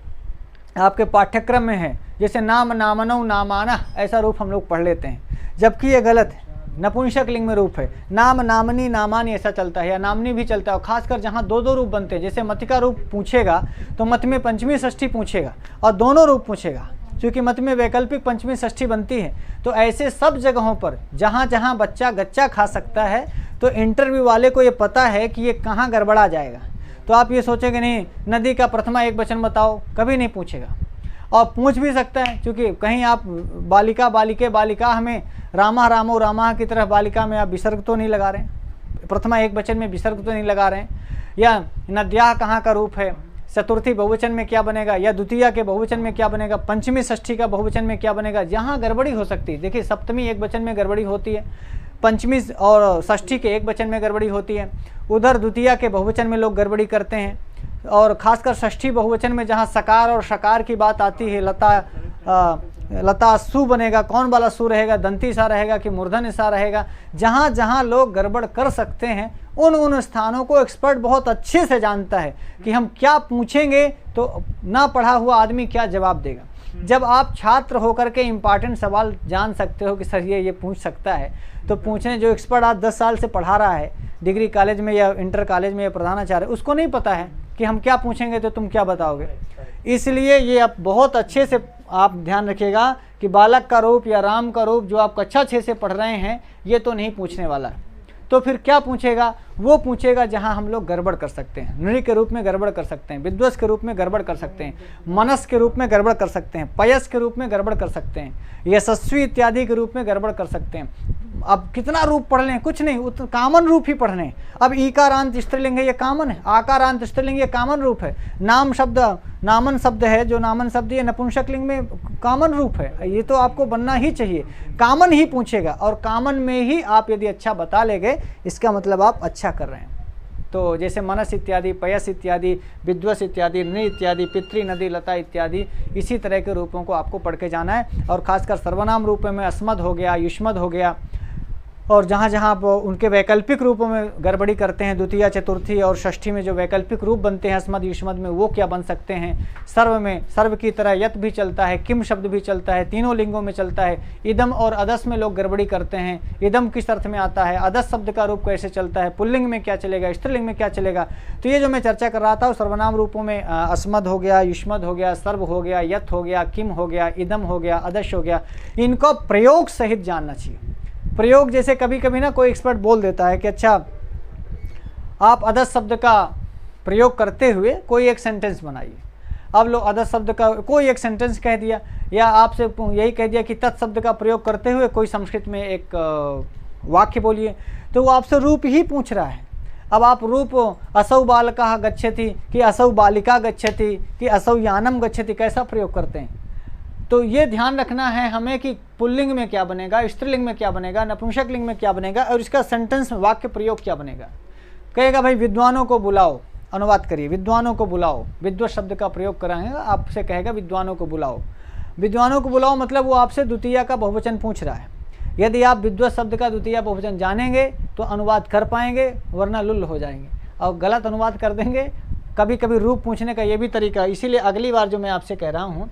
आपके पाठ्यक्रम में है, जैसे नाम, नामनो, नामाना, ऐसा रूप हम लोग पढ़ लेते हैं, जबकि ये गलत है। नपुंसक लिंग में रूप है, नाम, नामनी, नामानी ऐसा चलता है, या नामनी भी चलता है। और खासकर जहाँ 2-2 रूप बनते हैं, जैसे मत का रूप पूछेगा तो मत में पंचमी षष्ठी पूछेगा और दोनों रूप पूछेगा, क्योंकि मत में वैकल्पिक पंचमी षष्ठी बनती है। तो ऐसे सब जगहों पर जहाँ जहाँ बच्चा गच्चा खा सकता है, तो इंटरव्यू वाले को ये पता है कि ये कहाँ गड़बड़ा जाएगा। तो आप ये सोचेंगे नहीं नदी का प्रथमा एक वचन बताओ, कभी नहीं पूछेगा। और पूछ भी सकता है, क्योंकि कहीं आप बालिका, बालिके, बालिका हमें रामा, रामो, रामा की तरह बालिका में आप विसर्ग तो नहीं लगा रहे हैं, प्रथमा एक वचन में विसर्ग तो नहीं लगा रहे हैं। या नद्या कहाँ का रूप है, चतुर्थी बहुवचन में क्या बनेगा, या द्वितीय के बहुवचन में क्या बनेगा, पंचमी षष्ठी का बहुवचन में क्या बनेगा, जहाँ गड़बड़ी हो सकती है। देखिए सप्तमी एक वचन में गड़बड़ी होती है, पंचमी और षष्ठी के एक वचन में गड़बड़ी होती है। उधर द्वितीया के बहुवचन में लोग गड़बड़ी करते हैं, और खासकर षष्ठी बहुवचन में जहाँ सकार और शकार की बात आती है, लता सु बनेगा, कौन वाला सु रहेगा, दंती सा रहेगा कि मूर्धन्य सा रहेगा, जहाँ जहाँ लोग गड़बड़ कर सकते हैं उन स्थानों को एक्सपर्ट बहुत अच्छे से जानता है कि हम क्या पूछेंगे तो ना पढ़ा हुआ आदमी क्या जवाब देगा। जब आप छात्र होकर के इम्पॉर्टेंट सवाल जान सकते हो कि सर ये पूछ सकता है, तो पूछने जो एक्सपर्ट आज 10 साल से पढ़ा रहा है डिग्री कॉलेज में या इंटर कॉलेज में या प्रधानाचार्य, उसको नहीं पता है कि हम क्या पूछेंगे तो तुम क्या बताओगे। इसलिए ये आप बहुत अच्छे से आप ध्यान रखिएगा कि बालक का रूप या राम का रूप जो आप कक्षा 6 से पढ़ रहे हैं ये तो नहीं पूछने वाला है। तो फिर क्या पूछेगा? वो पूछेगा जहां हम लोग गड़बड़ कर सकते हैं। नृ के रूप में गड़बड़ कर सकते हैं, विद्वस के रूप में गड़बड़ कर सकते हैं, मनस के रूप में गड़बड़ कर सकते हैं, पयस के रूप में गड़बड़ कर सकते हैं, यशस्वी इत्यादि के रूप में गड़बड़ कर सकते हैं। अब कितना रूप पढ़ लें, कुछ नहीं, कॉमन रूप ही पढ़ने। अब ईकारांत स्त्रीलिंग है, ये कॉमन है। आकारांत स्त्रीलिंग ये कॉमन रूप है। नाम शब्द नामन शब्द है, जो नामन शब्द ये नपुंसक लिंग में कॉमन रूप है। ये तो आपको बनना ही चाहिए, कॉमन ही पूछेगा, और कॉमन में ही आप यदि अच्छा बता लेंगे इसका मतलब आप अच्छा कर रहे हैं। तो जैसे मनस इत्यादि, पयस इत्यादि, विद्वस इत्यादि, नृ इत्यादि, पितृ, नदी, लता इत्यादि, इसी तरह के रूपों को आपको पढ़ के जाना है। और खासकर सर्वनाम रूप में अस्मद हो गया, युष्मद हो गया, और जहाँ जहाँ आप उनके वैकल्पिक रूपों में गड़बड़ी करते हैं, द्वितीया, चतुर्थी और षष्ठी में जो वैकल्पिक रूप बनते हैं अस्मद युष्मद में, वो क्या बन सकते हैं। सर्व में सर्व की तरह यत भी चलता है, किम शब्द भी चलता है, तीनों लिंगों में चलता है। इदम और अदस में लोग गड़बड़ी करते हैं। इदम किस अर्थ में आता है, अदस शब्द का रूप कैसे चलता है, पुल्लिंग में क्या चलेगा, स्त्रीलिंग में क्या चलेगा। तो ये जो मैं चर्चा कर रहा था वो सर्वनाम रूपों में अस्मद हो गया, युष्मद हो गया, सर्व हो गया, यत हो गया, किम हो गया, इदम हो गया, अदश हो गया। इनको प्रयोग सहित जानना चाहिए। प्रयोग जैसे कभी कभी ना कोई एक्सपर्ट बोल देता है कि अच्छा आप अदस शब्द का प्रयोग करते हुए कोई एक सेंटेंस बनाइए। अब लोग अदस शब्द का कोई एक सेंटेंस कह दिया, या आपसे यही कह दिया कि तत् शब्द का प्रयोग करते हुए कोई संस्कृत में एक वाक्य बोलिए, तो वो आपसे रूप ही पूछ रहा है। अब आप रूप असौ बालकः गच्छति कि असौ बालिका गच्छति कि असौ यानम गच्छति कैसा प्रयोग करते हैं। तो ये ध्यान रखना है हमें कि पुल्लिंग में क्या बनेगा, स्त्रीलिंग में क्या बनेगा, नपुंसक लिंग में क्या बनेगा, और इसका सेंटेंस में वाक्य प्रयोग क्या बनेगा। कहेगा भाई विद्वानों को बुलाओ, अनुवाद करिए, विद्वानों को बुलाओ, विद्वत शब्द का प्रयोग कराएगा, आपसे कहेगा विद्वानों को बुलाओ। विद्वानों को बुलाओ मतलब वो आपसे द्वितीया का बहुवचन पूछ रहा है। यदि आप विद्वत शब्द का द्वितीया बहुवचन जानेंगे तो अनुवाद कर पाएंगे, वरना लुल्ल हो जाएंगे और गलत अनुवाद कर देंगे। कभी कभी रूप पूछने का ये भी तरीका, इसीलिए अगली बार जो मैं आपसे कह रहा हूँ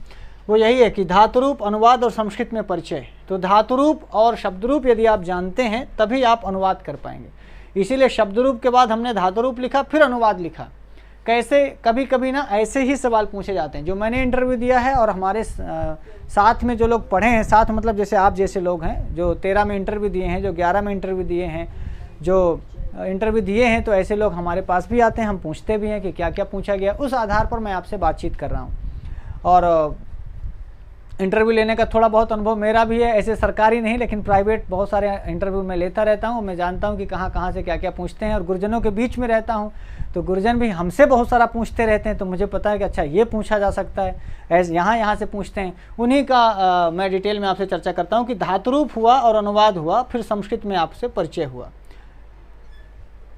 वो यही है कि धातुरूप, अनुवाद और संस्कृत में परिचय। तो धातुरूप और शब्दरूप यदि आप जानते हैं तभी आप अनुवाद कर पाएंगे। इसीलिए शब्दरूप के बाद हमने धातुरूप लिखा, फिर अनुवाद लिखा। कैसे, कभी कभी ना ऐसे ही सवाल पूछे जाते हैं। जो मैंने इंटरव्यू दिया है और हमारे साथ में जो लोग पढ़े हैं, साथ मतलब जैसे आप जैसे लोग हैं जो 13 में इंटरव्यू दिए हैं, जो 11 में इंटरव्यू दिए हैं, जो इंटरव्यू दिए हैं, तो ऐसे लोग हमारे पास भी आते हैं, हम पूछते भी हैं कि क्या क्या पूछा गया। उस आधार पर मैं आपसे बातचीत कर रहा हूँ। और इंटरव्यू लेने का थोड़ा बहुत अनुभव मेरा भी है, ऐसे सरकारी नहीं लेकिन प्राइवेट बहुत सारे इंटरव्यू मैं लेता रहता हूँ। मैं जानता हूँ कि कहाँ से क्या क्या पूछते हैं, और गुरुजनों के बीच में रहता हूँ तो गुरुजन भी हमसे बहुत सारा पूछते रहते हैं। तो मुझे पता है कि अच्छा ये पूछा जा सकता है, ऐसे यहाँ से पूछते हैं। उन्हीं का मैं डिटेल में आपसे चर्चा करता हूँ कि धातुरूप हुआ और अनुवाद हुआ, फिर संस्कृत में आपसे परिचय हुआ।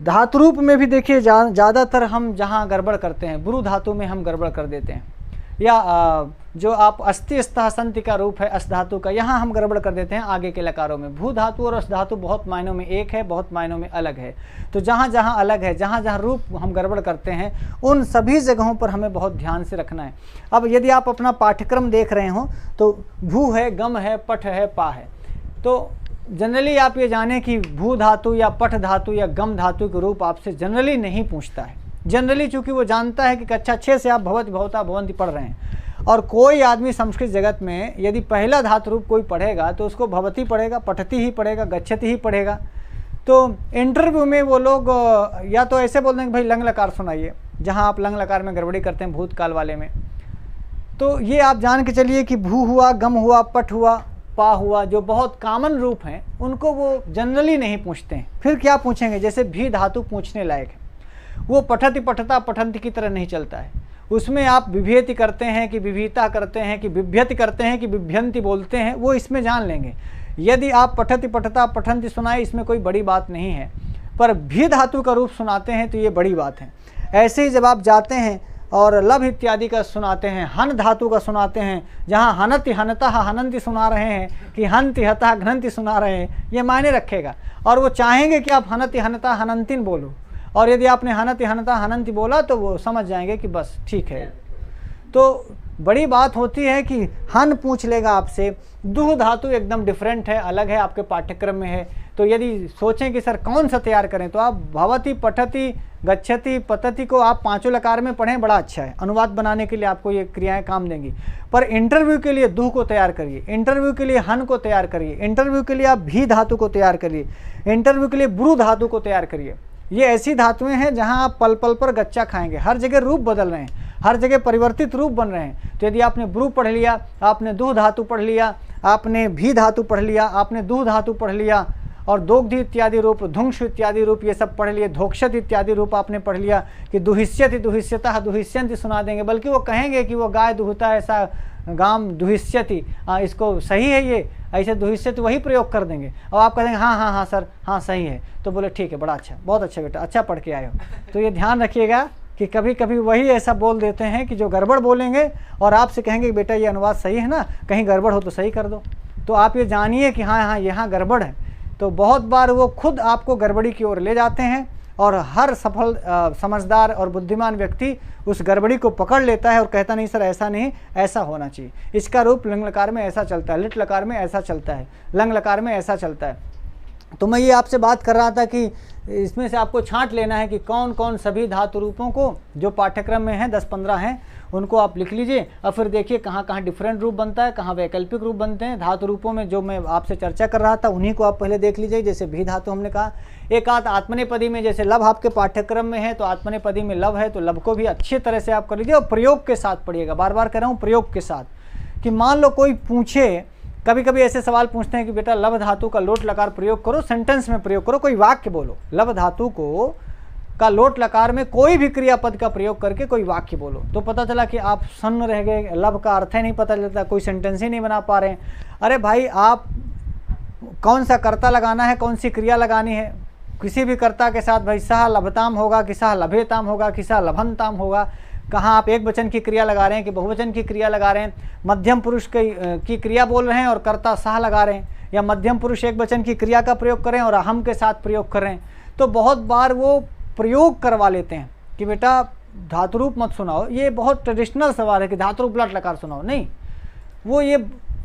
धातुरूप में भी देखिए ज़्यादातर हम जहाँ गड़बड़ करते हैं, ब्रू धातु में हम गड़बड़ कर देते हैं, या जो आप अस्ति स्तः संति का रूप है अस धातु का, यहाँ हम गड़बड़ कर देते हैं आगे के लकारों में। भू धातु और अस धातु बहुत मायनों में एक है, बहुत मायनों में अलग है। तो जहाँ जहाँ अलग है, जहाँ जहाँ रूप हम गड़बड़ करते हैं, उन सभी जगहों पर हमें बहुत ध्यान से रखना है। अब यदि आप अपना पाठ्यक्रम देख रहे हो तो भू है, गम है, पठ है, पा है। तो जनरली आप ये जाने कि भू धातु या पठ धातु या गम धातु के रूप आपसे जनरली नहीं पूछता है। जनरली चूंकि वो जानता है कि कक्षा 6 से आप भवत भवता भवंती पढ़ रहे हैं, और कोई आदमी संस्कृत जगत में यदि पहला धातु रूप कोई पढ़ेगा तो उसको भवती पढ़ेगा, पठती ही पढ़ेगा, गच्छति ही पढ़ेगा। तो इंटरव्यू में वो लोग या तो ऐसे बोल देंगे भाई लंग लकार सुनाइए, जहाँ आप लंग लकार में गड़बड़ी करते हैं भूतकाल वाले में। तो ये आप जान के चलिए कि भू हुआ, गम हुआ, पठ हुआ, पा हुआ, जो बहुत कॉमन रूप हैं उनको वो जनरली नहीं पूछते हैं। फिर क्या पूछेंगे, जैसे भी धातु पूछने लायक है, वो पठति पठता पठंती की तरह नहीं चलता है। उसमें आप विभेति करते हैं कि विभीता करते हैं कि विभ्यति करते हैं कि विभ्यंति बोलते हैं, वो इसमें जान लेंगे। यदि आप पठति पठता पठन्ति सुनाए, इसमें कोई बड़ी बात नहीं है, पर भी धातु का रूप सुनाते हैं तो ये बड़ी बात है। ऐसे ही जब आप जाते हैं और लब इत्यादि का सुनाते हैं, हन धातु का सुनाते हैं, जहाँ हनति हनता हनंति सुना रहे हैं कि हंति हता घनंति सुना रहे हैं, ये मायने रखेगा। और वो चाहेंगे कि आप हनति हनता हनंतिन बोलो, और यदि आपने हनति हनता हनंति बोला तो वो समझ जाएंगे कि बस ठीक है। तो बड़ी बात होती है कि हन पूछ लेगा आपसे, दुह धातु एकदम डिफरेंट है, अलग है, आपके पाठ्यक्रम में है। तो यदि सोचें कि सर कौन सा तैयार करें, तो आप भवति पठति गच्छति पतति को आप पांचों लकार में पढ़ें, बड़ा अच्छा है। अनुवाद बनाने के लिए आपको ये क्रियाएं काम देंगी। पर इंटरव्यू के लिए दुह को तैयार करिए, इंटरव्यू के लिए हन को तैयार करिए, इंटरव्यू के लिए आप भी धातु को तैयार करिए, इंटरव्यू के लिए ब्रू धातु को तैयार करिए। ये ऐसी धातुएं हैं जहां आप पल पल पर गच्चा खाएंगे, हर जगह रूप बदल रहे हैं, हर जगह परिवर्तित रूप बन रहे हैं। तो यदि आपने ब्रू पढ़ लिया, आपने दुह धातु पढ़ लिया, आपने भी धातु पढ़ लिया, आपने दुह धातु पढ़ लिया, और दोग्धि इत्यादि रूप, धुंक्ष इत्यादि रूप, ये सब पढ़ लिए, धोक्षत इत्यादि रूप आपने पढ़ लिया कि दुहिष्यति दुहिष्यतः दुहिष्यन्ति सुना देंगे, बल्कि वो कहेंगे कि वो गाय दुहता है, ऐसा गाम दुहिष्यति, इसको सही है, ये ऐसे दुहिष्यति वही प्रयोग कर देंगे। और आप कहेंगे हाँ हाँ हाँ सर, हाँ सही है, तो बोले ठीक है, बड़ा अच्छा, बहुत अच्छा बेटा, अच्छा पढ़ के आए हो। तो ये ध्यान रखिएगा कि कभी कभी वही ऐसा बोल देते हैं कि जो गड़बड़ बोलेंगे और आपसे कहेंगे कि बेटा ये अनुवाद सही है ना, कहीं गड़बड़ हो तो सही कर दो। तो आप ये जानिए कि हाँ हाँ यहाँ गड़बड़ है। तो बहुत बार वो खुद आपको गड़बड़ी की ओर ले जाते हैं, और हर सफल समझदार और बुद्धिमान व्यक्ति उस गड़बड़ी को पकड़ लेता है और कहता नहीं सर ऐसा नहीं, ऐसा होना चाहिए, इसका रूप लंग लकार में ऐसा चलता है, लिट लकार में ऐसा चलता है, लंग लकार में ऐसा चलता है। तो मैं ये आपसे बात कर रहा था कि इसमें से आपको छांट लेना है कि कौन कौन सभी धातु रूपों को जो पाठ्यक्रम में हैं 10-15 हैं उनको आप लिख लीजिए, और फिर देखिए कहाँ कहाँ डिफरेंट रूप बनता है, कहाँ वैकल्पिक रूप बनते हैं। धातु रूपों में जो मैं आपसे चर्चा कर रहा था उन्हीं को आप पहले देख लीजिए। जैसे भी धातु हमने कहा, एक आध आत्मनेपदी में, जैसे लब आपके पाठ्यक्रम में है तो आत्मनेपदी में लब है, तो लब को भी अच्छी तरह से आप कर लीजिए और प्रयोग के साथ पढ़िएगा। बार बार कह रहा हूँ प्रयोग के साथ, कि मान लो कोई पूछे, कभी कभी ऐसे सवाल पूछते हैं कि बेटा लब धातु का लोट लकार प्रयोग करो, सेंटेंस में प्रयोग करो, कोई वाक्य बोलो, लब धातु को का लोट लकार में कोई भी क्रियापद का प्रयोग करके कोई वाक्य बोलो। तो पता चला कि आप सन्न रह गए, लब का अर्थ ही नहीं पता चलता, कोई सेंटेंस ही नहीं बना पा रहे हैं। अरे भाई, आप कौन सा कर्ता लगाना है, कौन सी क्रिया लगानी है, किसी भी कर्ता के साथ भाई सह लभताम होगा कि सह लभेताम होगा कि सह लभनताम होगा, कहाँ आप एक वचन की क्रिया लगा रहे हैं कि बहुवचन की क्रिया लगा रहे हैं, मध्यम पुरुष की क्रिया बोल रहे हैं और कर्ता सह लगा रहे हैं, या मध्यम पुरुष एक वचन की क्रिया का प्रयोग कर रहे हैं और अहम के साथ प्रयोग कर रहे हैं। तो बहुत बार वो प्रयोग करवा लेते हैं कि बेटा धातुरूप मत सुनाओ। ये बहुत ट्रेडिशनल सवाल है कि धातुरूप लट लकार सुनाओ, नहीं। वो ये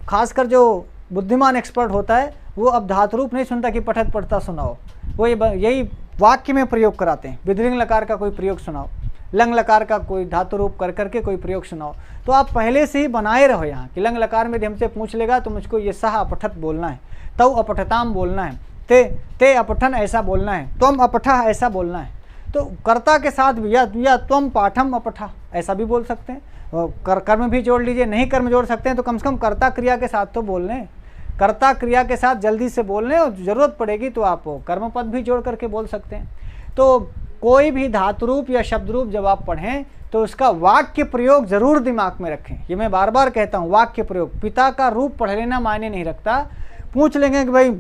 खासकर जो बुद्धिमान एक्सपर्ट होता है वो अब धातुरूप नहीं सुनता कि पठत पढ़ता सुनाओ, वो यही वाक्य में प्रयोग कराते हैं। विद्रिंग लकार का कोई प्रयोग सुनाओ, लंग लकार का कोई धातु रूप कर करके कोई प्रयोग सुनाओ। तो आप पहले से ही बनाए रहो यहाँ कि लंग लकार में हमसे पूछ लेगा तो मुझको ये सह अपठत बोलना है, तव अपठताम बोलना है, ते अपठन ऐसा बोलना है, त्वम अपठा ऐसा बोलना है। तो कर्ता के साथ भी या त्वम पाठम अपठा ऐसा भी बोल सकते हैं, कर्म भी जोड़ लीजिए, नहीं कर्म जोड़ सकते हैं तो कम से कम कर्ता क्रिया के साथ तो बोल लें, कर्ता क्रिया के साथ जल्दी से बोल लें, और ज़रूरत पड़ेगी तो आप कर्म पद भी जोड़ करके बोल सकते हैं। तो कोई भी धातु रूप या शब्द रूप जब आप पढ़ें तो उसका वाक्य प्रयोग जरूर दिमाग में रखें। ये मैं बार बार कहता हूँ, वाक्य प्रयोग। पिता का रूप पढ़ लेना मायने नहीं रखता। पूछ लेंगे कि भाई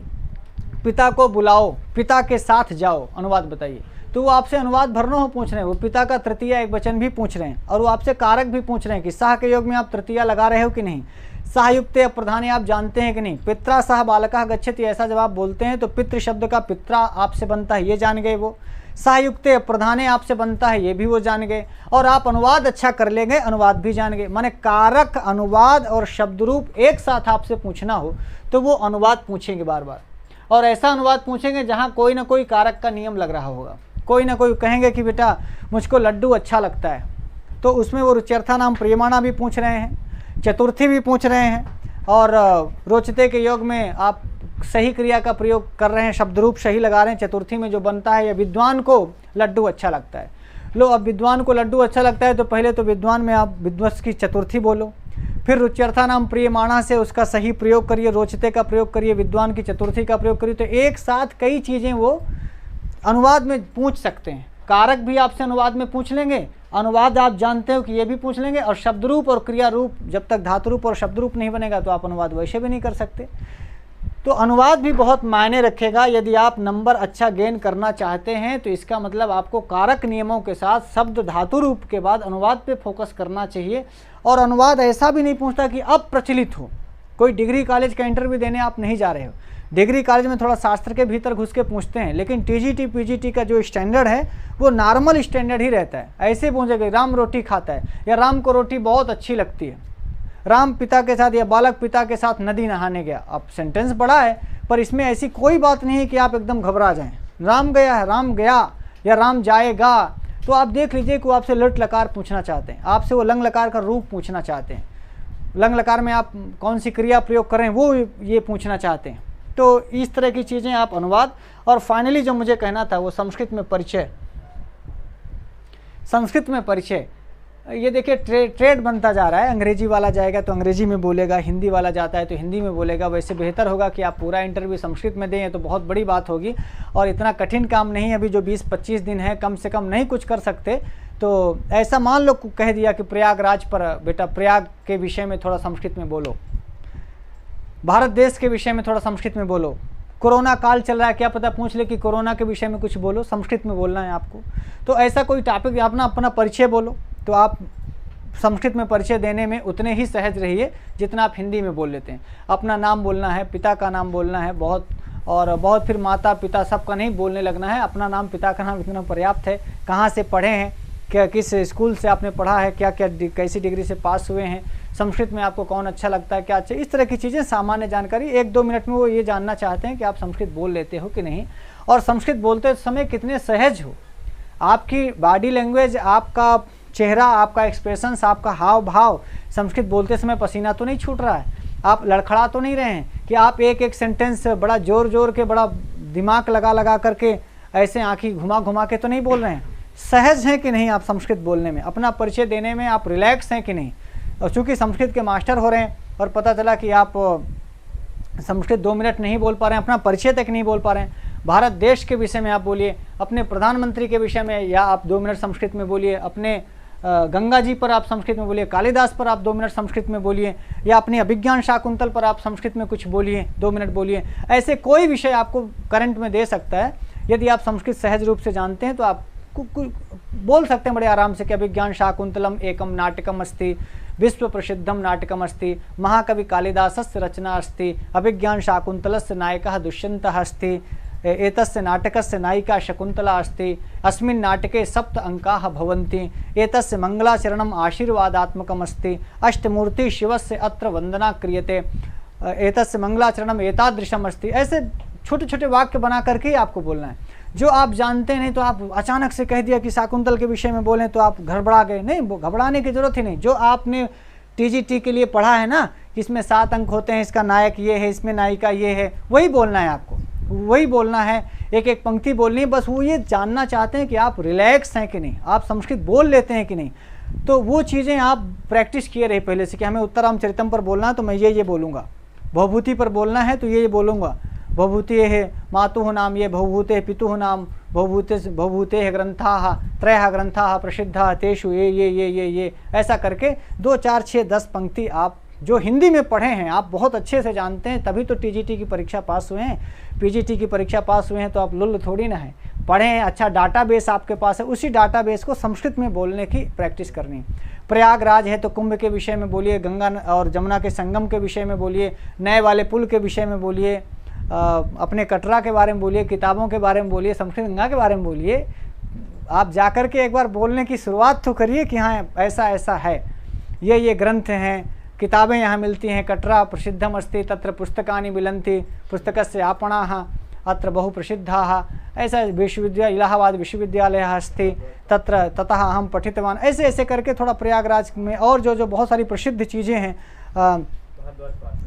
पिता को बुलाओ, पिता के साथ जाओ, अनुवाद बताइए, तो वो आपसे अनुवाद भरना हो पूछ रहे हैं, वो पिता का तृतीय एक वचन भी पूछ रहे हैं, और वो आपसे कारक भी पूछ रहे हैं कि सह के योग में आप तृतीया लगा रहे हो कि नहीं, सहयुक्त प्रधाने आप जानते हैं कि नहीं, पित्रा सह बालका गच्छति ऐसा जब आप बोलते हैं तो पितृ शब्द का पित्रा आपसे बनता है, ये जान गए वो। सहयुक्त प्रधाने आपसे बनता है, ये भी वो जान गए। और आप अनुवाद अच्छा कर लेंगे, अनुवाद भी जान गए। माने कारक, अनुवाद और शब्द रूप एक साथ आपसे पूछना हो तो वो अनुवाद पूछेंगे बार बार, और ऐसा अनुवाद पूछेंगे जहाँ कोई ना कोई कारक का नियम लग रहा होगा। कोई ना कोई कहेंगे कि बेटा मुझको लड्डू अच्छा लगता है, तो उसमें वो रुच्यर्था नाम प्रियमाणा भी पूछ रहे हैं, चतुर्थी भी पूछ रहे हैं, और रोचते के योग में आप सही क्रिया का प्रयोग कर रहे हैं, शब्द रूप सही लगा रहे हैं, चतुर्थी में जो बनता है, या विद्वान को लड्डू अच्छा लगता है। लो, अब विद्वान को लड्डू अच्छा लगता है तो पहले तो विद्वान में आप विद्वत्स की चतुर्थी बोलो, फिर रुच्यर्था नाम प्रियमाणा से उसका सही प्रयोग करिए, रोचते का प्रयोग करिए, विद्वान की चतुर्थी का प्रयोग करिए। तो एक साथ कई चीज़ें वो अनुवाद में पूछ सकते हैं। कारक भी आपसे अनुवाद में पूछ लेंगे, अनुवाद आप जानते हो कि ये भी पूछ लेंगे, और शब्द रूप और क्रिया रूप, जब तक धातु रूप और शब्द रूप नहीं बनेगा तो आप अनुवाद वैसे भी नहीं कर सकते। तो अनुवाद भी बहुत मायने रखेगा। यदि आप नंबर अच्छा गेन करना चाहते हैं तो इसका मतलब आपको कारक नियमों के साथ शब्द धातु रूप के बाद अनुवाद पे फोकस करना चाहिए। और अनुवाद ऐसा भी नहीं पूछता कि अब प्रचलित हो। कोई डिग्री कॉलेज का इंटरव्यू देने आप नहीं जा रहे हो, डिग्री कॉलेज में थोड़ा शास्त्र के भीतर घुस के पूछते हैं, लेकिन टीजीटी पीजीटी का जो स्टैंडर्ड है वो नॉर्मल स्टैंडर्ड ही रहता है। ऐसे पूछेंगे राम रोटी खाता है या राम को रोटी बहुत अच्छी लगती है, राम पिता के साथ या बालक पिता के साथ नदी नहाने गया। अब सेंटेंस बड़ा है पर इसमें ऐसी कोई बात नहीं है कि आप एकदम घबरा जाएं। राम गया है, राम गया या राम जाएगा, तो आप देख लीजिए कि वो आपसे लट लकार पूछना चाहते हैं, आपसे वो लंग लकार का रूप पूछना चाहते हैं, लंग लकार में आप कौन सी क्रिया प्रयोग कर रहे हैं वो ये पूछना चाहते हैं। तो इस तरह की चीज़ें आप अनुवाद। और फाइनली जो मुझे कहना था वो संस्कृत में परिचय। संस्कृत में परिचय, ये देखिए ट्रेड बनता जा रहा है। अंग्रेजी वाला जाएगा तो अंग्रेजी में बोलेगा, हिंदी वाला जाता है तो हिंदी में बोलेगा। वैसे बेहतर होगा कि आप पूरा इंटरव्यू संस्कृत में दें तो बहुत बड़ी बात होगी। और इतना कठिन काम नहीं है, अभी जो 20-25 दिन है कम से कम नहीं कुछ कर सकते। तो ऐसा मान लो कह दिया कि प्रयागराज पर बेटा प्रयाग के विषय में थोड़ा संस्कृत में बोलो, भारत देश के विषय में थोड़ा संस्कृत में बोलो, कोरोना काल चल रहा है क्या पता पूछ ले कि कोरोना के विषय में कुछ बोलो, संस्कृत में बोलना है आपको। तो ऐसा कोई टॉपिक अपना परिचय बोलो, तो आप संस्कृत में परिचय देने में उतने ही सहज रहिए जितना आप हिंदी में बोल लेते हैं। अपना नाम बोलना है, पिता का नाम बोलना है बहुत, फिर माता पिता सबका नहीं बोलने लगना है। अपना नाम पिता का नाम इतना पर्याप्त है। कहाँ से पढ़े हैं, क्या किस स्कूल से आपने पढ़ा है, क्या क्या कैसी डिग्री से पास हुए हैं, संस्कृत में आपको कौन अच्छा लगता है, क्या अच्छा, इस तरह की चीज़ें सामान्य जानकारी 1-2 मिनट में वो ये जानना चाहते हैं कि आप संस्कृत बोल लेते हो कि नहीं, और संस्कृत बोलते समय कितने सहज हो। आपकी बॉडी लैंग्वेज, आपका चेहरा, आपका एक्सप्रेशंस, आपका हाव भाव, संस्कृत बोलते समय पसीना तो नहीं छूट रहा है, आप लड़खड़ा तो नहीं रहे हैं कि आप एक सेंटेंस बड़ा जोर के, बड़ा दिमाग लगा करके ऐसे आँखें घुमा के तो नहीं बोल रहे हैं। सहज हैं कि नहीं आप संस्कृत बोलने में, अपना परिचय देने में आप रिलैक्स हैं कि नहीं। और चूँकि संस्कृत के मास्टर हो रहे हैं और पता चला कि आप संस्कृत 2 मिनट नहीं बोल पा रहे हैं, अपना परिचय तक नहीं बोल पा रहे हैं, भारत देश के विषय में आप बोलिए, अपने प्रधानमंत्री के विषय में या आप 2 मिनट संस्कृत में बोलिए, अपने गंगा जी पर आप संस्कृत में बोलिए, कालिदास पर आप 2 मिनट संस्कृत में बोलिए, या अपनी अभिज्ञान शाकुंतल पर आप संस्कृत में कुछ बोलिए, 2 मिनट बोलिए। ऐसे कोई विषय आपको करंट में दे सकता है। यदि आप संस्कृत सहज रूप से जानते हैं तो आप बोल सकते हैं बड़े आराम से कि अभिज्ञान शाकुंतलम एकम नाटकम अस्ति, विश्व प्रसिद्धम नाटकम अस्ति, महाकवि कालिदासस्य रचना अस्ति, अभिज्ञान शाकुंतलस्य नायकः दुष्यन्तः अस्ति, एतस्य नाटकस्य नायिका शकुंतला अस्ति, अस्मिन् नाटके 7 अंकाः भवन्ति, एतस्य मंगलाचरणम् आशीर्वादात्मकम् अस्ति, अष्टमूर्ति शिवस्य अत्र वंदना क्रियते, एतस्य मंगलाचरणम् एतादृशम् अस्ति। ऐसे छोटे छोटे वाक्य बना करके ही आपको बोलना है। जो आप जानते नहीं तो आप अचानक से कह दिया कि शाकुंतल के विषय में बोलें तो आप घबरा गए। नहीं, घबराने की जरूरत ही नहीं। जो आपने टीजीटी के लिए पढ़ा है ना, इसमें 7 अंक होते हैं, इसका नायक ये है, इसमें नायिका ये है, वही बोलना है आपको, वही बोलना है, एक पंक्ति बोलनी है। बस वो ये जानना चाहते हैं कि आप रिलैक्स हैं कि नहीं, आप संस्कृत बोल लेते हैं कि नहीं। तो वो चीज़ें आप प्रैक्टिस किए रहे पहले से कि हमें उत्तरामचरितम पर बोलना है तो मैं ये बोलूँगा, भवभूति पर बोलना है तो ये बोलूँगा, भवभूति है मातुः नाम ये भवभूते पितुः नाम भवभूते ग्रंथाः त्रयः ग्रंथाः प्रसिद्धाः तेषु ये ऐसा करके 2, 4, 6, 10 पंक्ति आप जो हिंदी में पढ़े हैं आप बहुत अच्छे से जानते हैं, तभी तो टीजीटी की परीक्षा पास हुए हैं। पीजीटी की परीक्षा पास हुए हैं तो आप लुल्ल थोड़ी ना है, पढ़े हैं, अच्छा डाटाबेस आपके पास है, उसी डाटाबेस को संस्कृत में बोलने की प्रैक्टिस करनी। प्रयागराज है तो कुंभ के विषय में बोलिए, गंगा और जमुना के संगम के विषय में बोलिए, नए वाले पुल के विषय में बोलिए, अपने कटरा के बारे में बोलिए, किताबों के बारे में बोलिए, संस्कृत गंगा के बारे में बोलिए। आप जाकर के एक बार बोलने की शुरुआत तो करिए कि हाँ ऐसा ऐसा है, ये ग्रंथ हैं, किताबें यहाँ मिलती हैं, कटरा प्रसिद्धम अस्ति तत्र पुस्तकानि मिलन्ति, पुस्तकस्य आपणाः अत्र बहु प्रसिद्धाः, ऐसा विश्वविद्यालय इलाहाबाद विश्वविद्यालयः अस्ति तत्र ततः अहम पठितवान। ऐसे ऐसे करके थोड़ा प्रयागराज में और जो बहुत सारी प्रसिद्ध चीज़ें हैं,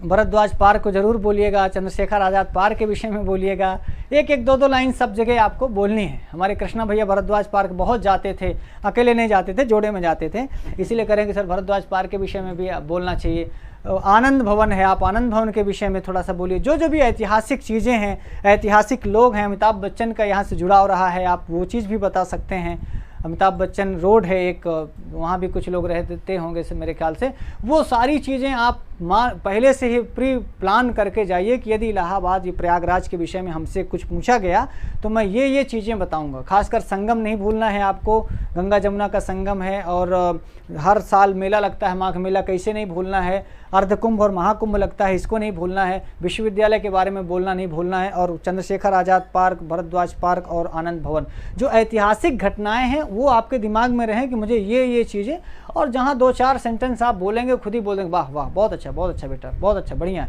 भरद्वाज पार्क को जरूर बोलिएगा, चंद्रशेखर आज़ाद पार्क के विषय में बोलिएगा। 1-1, 2-2 लाइन सब जगह आपको बोलनी है। हमारे कृष्णा भैया भरद्वाज पार्क बहुत जाते थे, अकेले नहीं जाते थे, जोड़े में जाते थे, इसीलिए करेंगे सर भरद्वाज पार्क के विषय में भी बोलना चाहिए। आनंद भवन है, आप आनंद भवन के विषय में थोड़ा सा बोलिए। जो भी ऐतिहासिक चीज़ें हैं, ऐतिहासिक लोग हैं, अमिताभ बच्चन का यहाँ से जुड़ाव रहा है, आप वो चीज़ भी बता सकते हैं। अमिताभ बच्चन रोड है एक, वहाँ भी कुछ लोग रहते होंगे से मेरे ख्याल से, वो सारी चीज़ें आप पहले से ही प्री प्लान करके जाइए कि यदि इलाहाबाद या प्रयागराज के विषय में हमसे कुछ पूछा गया तो मैं ये चीज़ें बताऊंगा। खासकर संगम नहीं भूलना है आपको, गंगा जमुना का संगम है और हर साल मेला लगता है, माघ मेला कैसे नहीं भूलना है, अर्धकुंभ और महाकुंभ लगता है, इसको नहीं भूलना है, विश्वविद्यालय के बारे में बोलना नहीं भूलना है, और चंद्रशेखर आज़ाद पार्क, भरद्वाज पार्क और आनंद भवन, जो ऐतिहासिक घटनाएं हैं वो आपके दिमाग में रहें कि मुझे ये चीज़ें, और जहाँ 2-4 सेंटेंस आप बोलेंगे खुद ही बोलेंगे वाह वाह बहुत अच्छा बेटा, बहुत अच्छा, बढ़िया है,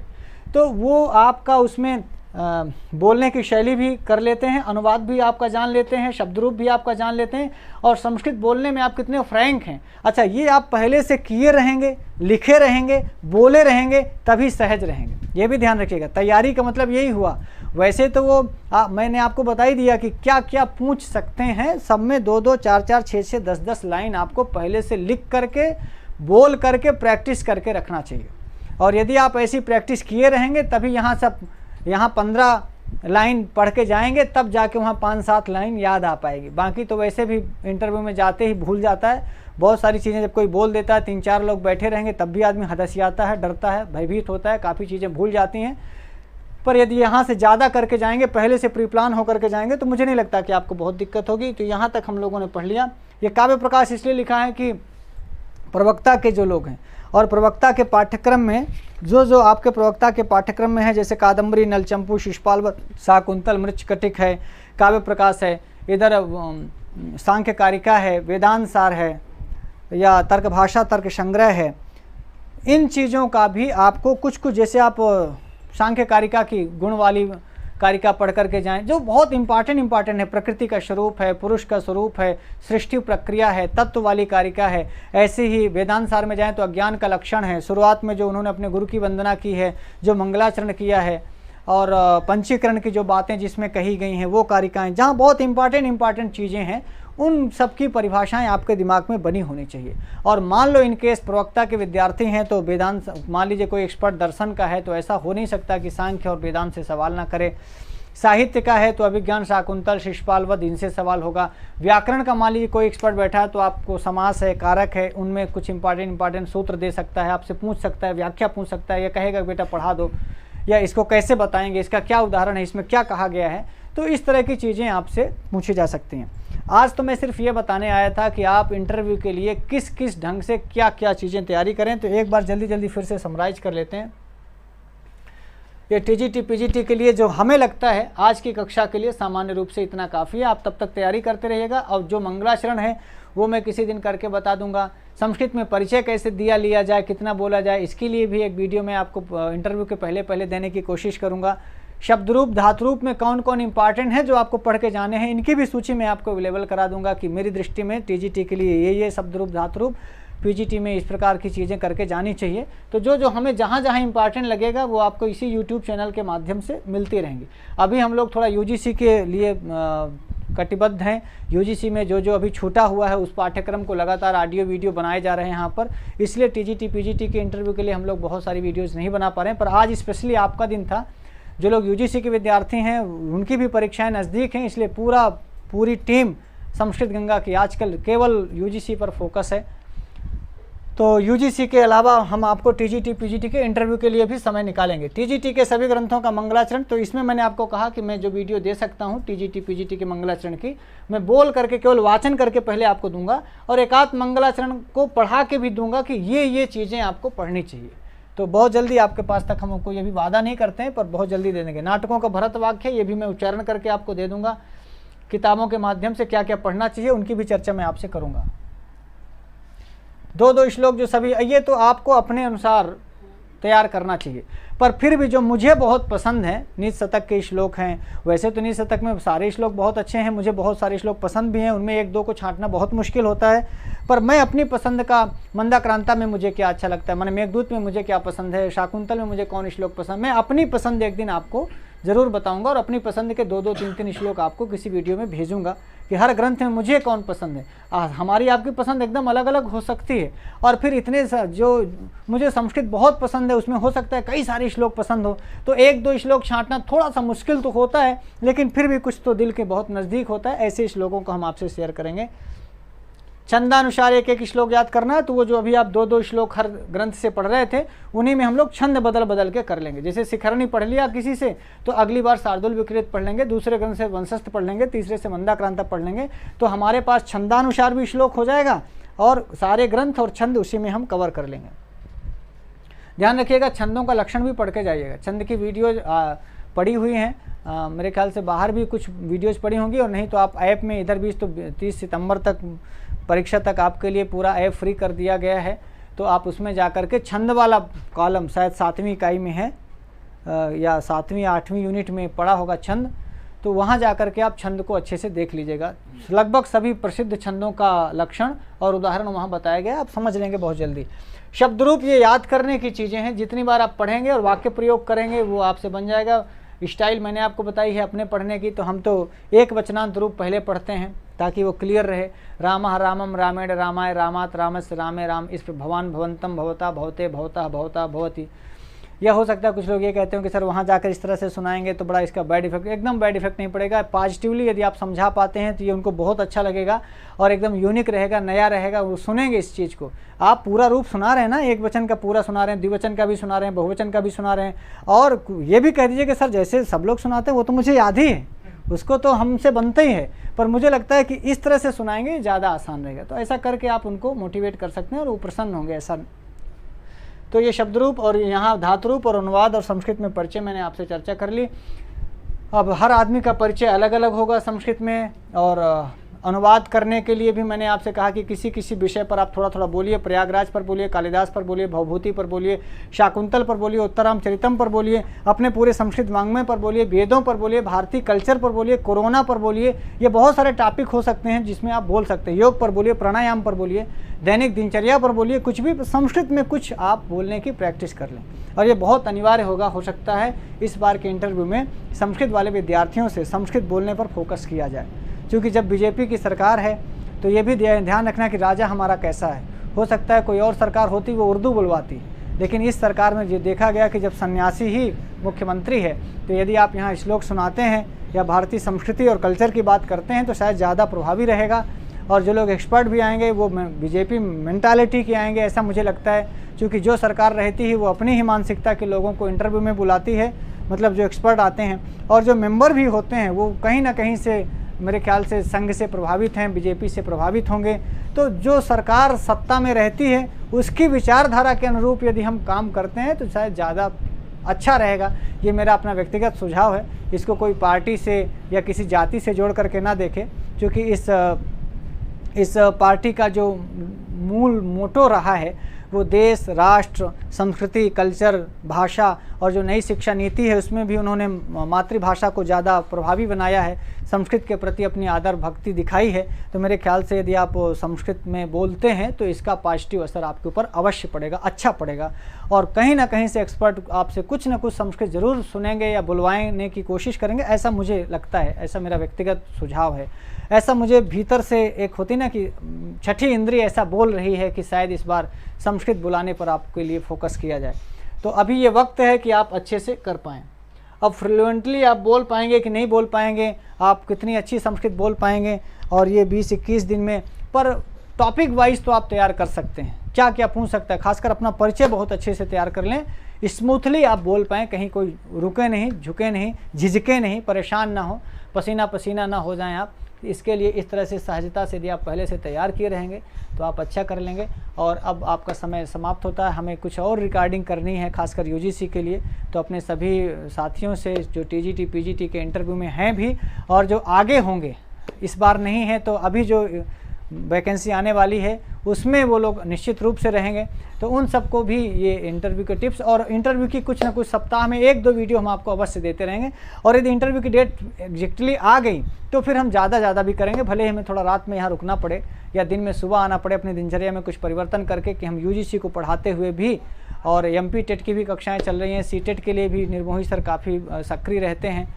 तो वो आपका उसमें बोलने की शैली भी कर लेते हैं, अनुवाद भी आपका जान लेते हैं, शब्द रूप भी आपका जान लेते हैं, और संस्कृत बोलने में आप कितने फ्रैंक हैं। अच्छा, ये आप पहले से किए रहेंगे, लिखे रहेंगे, बोले रहेंगे, तभी सहज रहेंगे। ये भी ध्यान रखिएगा, तैयारी का मतलब यही हुआ। वैसे तो वो मैंने आपको बता ही दिया कि क्या क्या पूछ सकते हैं, सब में 2-2, 4-4, 6-6, 10-10 लाइन आपको पहले से लिख करके, बोल करके, प्रैक्टिस करके रखना चाहिए। और यदि आप ऐसी प्रैक्टिस किए रहेंगे तभी यहाँ 15 लाइन पढ़ के जाएंगे, तब जाके वहाँ 5-7 लाइन याद आ पाएगी। बाकी तो वैसे भी इंटरव्यू में जाते ही भूल जाता है बहुत सारी चीज़ें। जब कोई बोल देता है, 3-4 लोग बैठे रहेंगे, तब भी आदमी हदसियाता है, डरता है, भयभीत होता है, काफ़ी चीज़ें भूल जाती हैं। पर यदि यहाँ से ज़्यादा करके जाएंगे, पहले से प्री प्लान होकर के जाएंगे, तो मुझे नहीं लगता कि आपको बहुत दिक्कत होगी। तो यहाँ तक हम लोगों ने पढ़ लिया। ये काव्य प्रकाश इसलिए लिखा है कि प्रवक्ता के जो लोग हैं, और प्रवक्ता के पाठ्यक्रम में जो आपके प्रवक्ता के पाठ्यक्रम में है, जैसे कादम्बरी, नलचंपू, शिशुपाल, शाकुंतल, मृच्छकटिक है, काव्य प्रकाश है, इधर सांख्य कारिका है, वेदांत सार है, या तर्क भाषा, तर्क संग्रह है, इन चीज़ों का भी आपको कुछ जैसे आप सांख्य कारिका की गुण वाली कारिका पढ़ करके जाएं, जो बहुत इंपॉर्टेंट है, प्रकृति का स्वरूप है, पुरुष का स्वरूप है, सृष्टि प्रक्रिया है, तत्व वाली कारिका है। ऐसे ही वेदांत सार में जाएं तो अज्ञान का लक्षण है, शुरुआत में जो उन्होंने अपने गुरु की वंदना की है, जो मंगलाचरण किया है, और पंचीकरण की जो बातें जिसमें कही गई हैं वो कारिकाएँ, जहाँ बहुत इंपॉर्टेंट चीज़ें हैं, उन सब की परिभाषाएं आपके दिमाग में बनी होनी चाहिए। और मान लो इनकेस प्रवक्ता के विद्यार्थी हैं तो वेदांत, मान लीजिए कोई एक्सपर्ट दर्शन का है तो ऐसा हो नहीं सकता कि सांख्य और वेदांत से सवाल ना करे। साहित्य का है तो अभिज्ञान, शाकुंतल, शिशुपाल वध, इनसे सवाल होगा। व्याकरण का मान लीजिए कोई एक्सपर्ट बैठा है तो आपको समास है, कारक है, उनमें कुछ इंपॉर्टेंट सूत्र दे सकता है, आपसे पूछ सकता है, व्याख्या पूछ सकता है, या कहेगा बेटा पढ़ा दो, या इसको कैसे बताएंगे, इसका क्या उदाहरण है, इसमें क्या कहा गया है। तो इस तरह की चीज़ें आपसे पूछी जा सकती हैं। आज तो मैं सिर्फ ये बताने आया था कि आप इंटरव्यू के लिए किस किस ढंग से क्या क्या चीज़ें तैयारी करें। तो एक बार जल्दी फिर से समराइज कर लेते हैं। ये टीजीटी पीजीटी के लिए जो हमें लगता है आज की कक्षा के लिए सामान्य रूप से इतना काफ़ी है। आप तब तक तैयारी करते रहिएगा, और जो मंगलाचरण है वो मैं किसी दिन करके बता दूंगा। संस्कृत में परिचय कैसे लिया जाए, कितना बोला जाए, इसके लिए भी एक वीडियो मैं आपको इंटरव्यू के पहले देने की कोशिश करूँगा। शब्द रूप, धातु रूप में कौन कौन इंपॉर्टेंट है जो आपको पढ़ के जाने हैं, इनकी भी सूची मैं आपको अवेलेबल करा दूंगा कि मेरी दृष्टि में टीजीटी के लिए ये शब्द रूप, धातु रूप, पीजीटी में इस प्रकार की चीज़ें करके जानी चाहिए। तो जो हमें जहाँ इंपॉर्टेंट लगेगा वो आपको इसी यूट्यूब चैनल के माध्यम से मिलती रहेंगी। अभी हम लोग थोड़ा यूजीसी के लिए कटिबद्ध हैं। यूजीसी में जो अभी छूटा हुआ है उस पाठ्यक्रम को लगातार ऑडियो वीडियो बनाए जा रहे हैं यहाँ पर, इसलिए टीजीटी पीजीटी के इंटरव्यू के लिए हम लोग बहुत सारी वीडियोज़ नहीं बना पा रहे हैं। पर आज स्पेशली आपका दिन था। जो लोग यूजीसी के विद्यार्थी हैं उनकी भी परीक्षाएं नज़दीक हैं, इसलिए पूरी टीम संस्कृत गंगा की आजकल केवल यूजीसी पर फोकस है। तो यूजीसी के अलावा हम आपको टीजीटी पीजीटी के इंटरव्यू के लिए भी समय निकालेंगे। टीजीटी के सभी ग्रंथों का मंगलाचरण, तो इसमें मैंने आपको कहा कि मैं जो वीडियो दे सकता हूँ टीजीटी पीजीटी के मंगलाचरण की, मैं बोल करके केवल वाचन करके पहले आपको दूंगा, और एक आध मंगलाचरण को पढ़ा के भी दूंगा कि ये चीज़ें आपको पढ़नी चाहिए। तो बहुत जल्दी आपके पास तक हम आपको ये भी वादा नहीं करते हैं, पर बहुत जल्दी दे देंगे। नाटकों का भरत वाक्य ये भी मैं उच्चारण करके आपको दे दूंगा। किताबों के माध्यम से क्या क्या पढ़ना चाहिए उनकी भी चर्चा मैं आपसे करूंगा। 2-2 श्लोक जो सभी, ये तो आपको अपने अनुसार तैयार करना चाहिए। पर फिर भी जो मुझे बहुत पसंद है, नीच शतक के श्लोक हैं। वैसे तो नीच शतक में सारे श्लोक बहुत अच्छे हैं, मुझे बहुत सारे श्लोक पसंद भी हैं, उनमें 1-2 को छांटना बहुत मुश्किल होता है। पर मैं अपनी पसंद का, मंदाक्रांता में मुझे क्या अच्छा लगता है, मैंने मेघदूत में मुझे क्या पसंद है, शाकुंतल में मुझे कौन श्लोक पसंद, मैं अपनी पसंद एक दिन आपको ज़रूर बताऊंगा, और अपनी पसंद के 2-2, 3-3 श्लोक आपको किसी वीडियो में भेजूंगा कि हर ग्रंथ में मुझे कौन पसंद है। हमारी आपकी पसंद एकदम अलग अलग हो सकती है, और फिर इतने जो मुझे संस्कृत बहुत पसंद है उसमें हो सकता है कई सारे श्लोक पसंद हो, तो 1-2 श्लोक छांटना थोड़ा सा मुश्किल तो होता है, लेकिन फिर भी कुछ तो दिल के बहुत नज़दीक होता है। ऐसे श्लोकों को हम आपसे शेयर करेंगे। छंदानुसार एक एक श्लोक याद करना है। तो वो जो अभी आप 2-2 श्लोक हर ग्रंथ से पढ़ रहे थे, उन्हीं में हम लोग छंद बदल बदल के कर लेंगे। जैसे शिखरणी पढ़ लिया किसी से, तो अगली बार शार्दुल विक्रीत पढ़ लेंगे, दूसरे ग्रंथ से वंशस्थ पढ़ लेंगे, तीसरे से मंदाक्रांता पढ़ लेंगे। तो हमारे पास छंदानुसार भी श्लोक हो जाएगा और सारे ग्रंथ और छंद उसी में हम कवर कर लेंगे। ध्यान रखिएगा, छंदों का लक्षण भी पढ़ के जाइएगा। छंद की वीडियो पड़ी हुई हैं, मेरे ख्याल से बाहर भी कुछ वीडियोज़ पड़ी होंगी, और नहीं तो आप ऐप में इधर भी, तो 30 सितंबर तक परीक्षा तक आपके लिए पूरा ऐप फ्री कर दिया गया है। तो आप उसमें जा कर के छंद वाला कॉलम शायद 7वीं इकाई में है या 7वीं 8वीं यूनिट में पढ़ा होगा छंद, तो वहाँ जा कर के आप छंद को अच्छे से देख लीजिएगा। लगभग सभी प्रसिद्ध छंदों का लक्षण और उदाहरण वहाँ बताया गया, आप समझ लेंगे बहुत जल्दी। शब्द रूप ये याद करने की चीज़ें हैं, जितनी बार आप पढ़ेंगे और वाक्य प्रयोग करेंगे वो आपसे बन जाएगा। स्टाइल मैंने आपको बताई है अपने पढ़ने की, तो हम तो एक वचनांत रूप पहले पढ़ते हैं ताकि वो क्लियर रहे। रामः रामम रामेण रामाय रामात रामस्य रामे राम, इस पर भवान भवंतम भवता भवते भवता भवता भवती। या हो सकता है कुछ लोग ये कहते हो कि सर वहाँ जाकर इस तरह से सुनाएंगे तो बड़ा इसका बैड इफेक्ट। एकदम बैड इफेक्ट नहीं पड़ेगा। पॉजिटिवली यदि आप समझा पाते हैं तो ये उनको बहुत अच्छा लगेगा और एकदम यूनिक रहेगा, नया रहेगा, वो सुनेंगे इस चीज़ को। आप पूरा रूप सुना रहे हैं ना, एक वचन का पूरा सुना रहे हैं, द्विवचन का भी सुना रहे हैं, बहुवचन का भी सुना रहे हैं, और ये भी कह दीजिए कि सर जैसे सब लोग सुनाते हैं वो तो मुझे याद ही है, उसको तो हमसे बनता ही है, पर मुझे लगता है कि इस तरह से सुनाएंगे ज़्यादा आसान रहेगा। तो ऐसा करके आप उनको मोटिवेट कर सकते हैं और वो प्रसन्न होंगे। ऐसा तो ये शब्द रूप और यहाँ धातु रूप और अनुवाद और संस्कृत में परिचय मैंने आपसे चर्चा कर ली। अब हर आदमी का परिचय अलग अलग होगा संस्कृत में, और अनुवाद करने के लिए भी मैंने आपसे कहा कि किसी किसी विषय पर आप थोड़ा थोड़ा बोलिए। प्रयागराज पर बोलिए, कालिदास पर बोलिए, भवभूति पर बोलिए, शाकुंतल पर बोलिए, उत्तरामचरितम पर बोलिए, अपने पूरे संस्कृत वाङ्मय पर बोलिए, वेदों पर बोलिए, भारतीय कल्चर पर बोलिए, कोरोना पर बोलिए। ये बहुत सारे टॉपिक हो सकते हैं जिसमें आप बोल सकते हैं। योग पर बोलिए, प्राणायाम पर बोलिए, दैनिक दिनचर्या पर बोलिए, कुछ भी संस्कृत में कुछ आप बोलने की प्रैक्टिस कर लें। और ये बहुत अनिवार्य होगा, हो सकता है इस बार के इंटरव्यू में संस्कृत वाले विद्यार्थियों से संस्कृत बोलने पर फोकस किया जाए, क्योंकि जब बीजेपी की सरकार है तो ये भी ध्यान रखना कि राजा हमारा कैसा है। हो सकता है कोई और सरकार होती वो उर्दू बुलवाती, लेकिन इस सरकार में ये देखा गया कि जब सन्यासी ही मुख्यमंत्री है तो यदि आप यहाँ श्लोक सुनाते हैं या भारतीय संस्कृति और कल्चर की बात करते हैं तो शायद ज़्यादा प्रभावी रहेगा। और जो लोग एक्सपर्ट भी आएंगे वो बीजेपी मेंटालिटी के आएंगे, ऐसा मुझे लगता है, क्योंकि जो सरकार रहती है वो अपनी ही मानसिकता के लोगों को इंटरव्यू में बुलाती है, मतलब जो एक्सपर्ट आते हैं। और जो मेंबर भी होते हैं वो कहीं ना कहीं से मेरे ख्याल से संघ से प्रभावित हैं, बीजेपी से प्रभावित होंगे। तो जो सरकार सत्ता में रहती है उसकी विचारधारा के अनुरूप यदि हम काम करते हैं तो शायद ज़्यादा अच्छा रहेगा। ये मेरा अपना व्यक्तिगत सुझाव है, इसको कोई पार्टी से या किसी जाति से जोड़ करके ना देखें, क्योंकि इस पार्टी का जो मूल मोटो रहा है वो देश, राष्ट्र, संस्कृति, कल्चर, भाषा और जो नई शिक्षा नीति है उसमें भी उन्होंने मातृभाषा को ज़्यादा प्रभावी बनाया है, संस्कृत के प्रति अपनी आदर भक्ति दिखाई है। तो मेरे ख्याल से यदि आप संस्कृत में बोलते हैं तो इसका पॉजिटिव असर आपके ऊपर अवश्य पड़ेगा, अच्छा पड़ेगा। और कहीं ना कहीं से एक्सपर्ट आपसे कुछ ना कुछ संस्कृत जरूर सुनेंगे या बुलवाने की कोशिश करेंगे, ऐसा मुझे लगता है, ऐसा मेरा व्यक्तिगत सुझाव है। ऐसा मुझे भीतर से एक होती ना कि छठी इंद्रिय ऐसा बोल रही है कि शायद इस बार संस्कृत बुलाने पर आपके लिए फोकस किया जाए। तो अभी ये वक्त है कि आप अच्छे से कर पाएँ। अब फ्लुएंटली आप बोल पाएंगे कि नहीं बोल पाएंगे, आप कितनी अच्छी संस्कृत बोल पाएंगे और ये 20-21 दिन में, पर टॉपिक वाइज तो आप तैयार कर सकते हैं। क्या क्या पूछ सकता है, खासकर अपना परिचय बहुत अच्छे से तैयार कर लें, स्मूथली आप बोल पाएँ, कहीं कोई रुके नहीं, झुके नहीं, झिझके नहीं, परेशान ना हो, पसीना पसीना ना हो जाएं आप। इसके लिए इस तरह से सहजता से यदि आप पहले से तैयार किए रहेंगे तो आप अच्छा कर लेंगे। और अब आपका समय समाप्त होता है, हमें कुछ और रिकॉर्डिंग करनी है खासकर यूजीसी के लिए। तो अपने सभी साथियों से जो टीजीटी पीजीटी के इंटरव्यू में हैं भी और जो आगे होंगे, इस बार नहीं है तो अभी जो वैकेंसी आने वाली है उसमें वो लोग निश्चित रूप से रहेंगे, तो उन सबको भी ये इंटरव्यू के टिप्स और इंटरव्यू की कुछ ना कुछ सप्ताह में 1-2 वीडियो हम आपको अवश्य देते रहेंगे। और यदि इंटरव्यू की डेट एग्जैक्टली आ गई तो फिर हम ज़्यादा भी करेंगे, भले ही हमें थोड़ा रात में यहाँ रुकना पड़े या दिन में सुबह आना पड़े, अपनी दिनचर्या में कुछ परिवर्तन करके कि हम यूजीसी को पढ़ाते हुए भी, और एमपी टेट की भी कक्षाएँ चल रही हैं, सीटेट के लिए भी निर्मोही सर काफ़ी सक्रिय रहते हैं।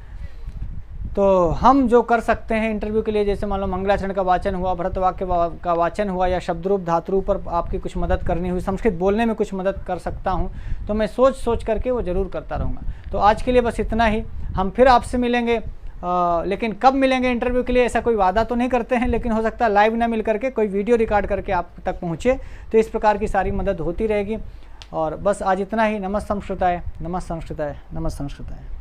तो हम जो कर सकते हैं इंटरव्यू के लिए, जैसे मान लो मंगलाचरण का वाचन हुआ, भरत वाक्य का वाचन हुआ, या शब्द रूप धातु रूप पर आपकी कुछ मदद करनी हुई, संस्कृत बोलने में कुछ मदद कर सकता हूं, तो मैं सोच करके वो ज़रूर करता रहूँगा। तो आज के लिए बस इतना ही, हम फिर आपसे मिलेंगे लेकिन कब मिलेंगे इंटरव्यू के लिए ऐसा कोई वादा तो नहीं करते हैं, लेकिन हो सकता है लाइव ना मिल करके कोई वीडियो रिकॉर्ड करके आप तक पहुँचे, तो इस प्रकार की सारी मदद होती रहेगी। और बस आज इतना ही। नमस्ते संस्कृताय, नमस्ते संस्कृताय, नमस्ते संस्कृताय।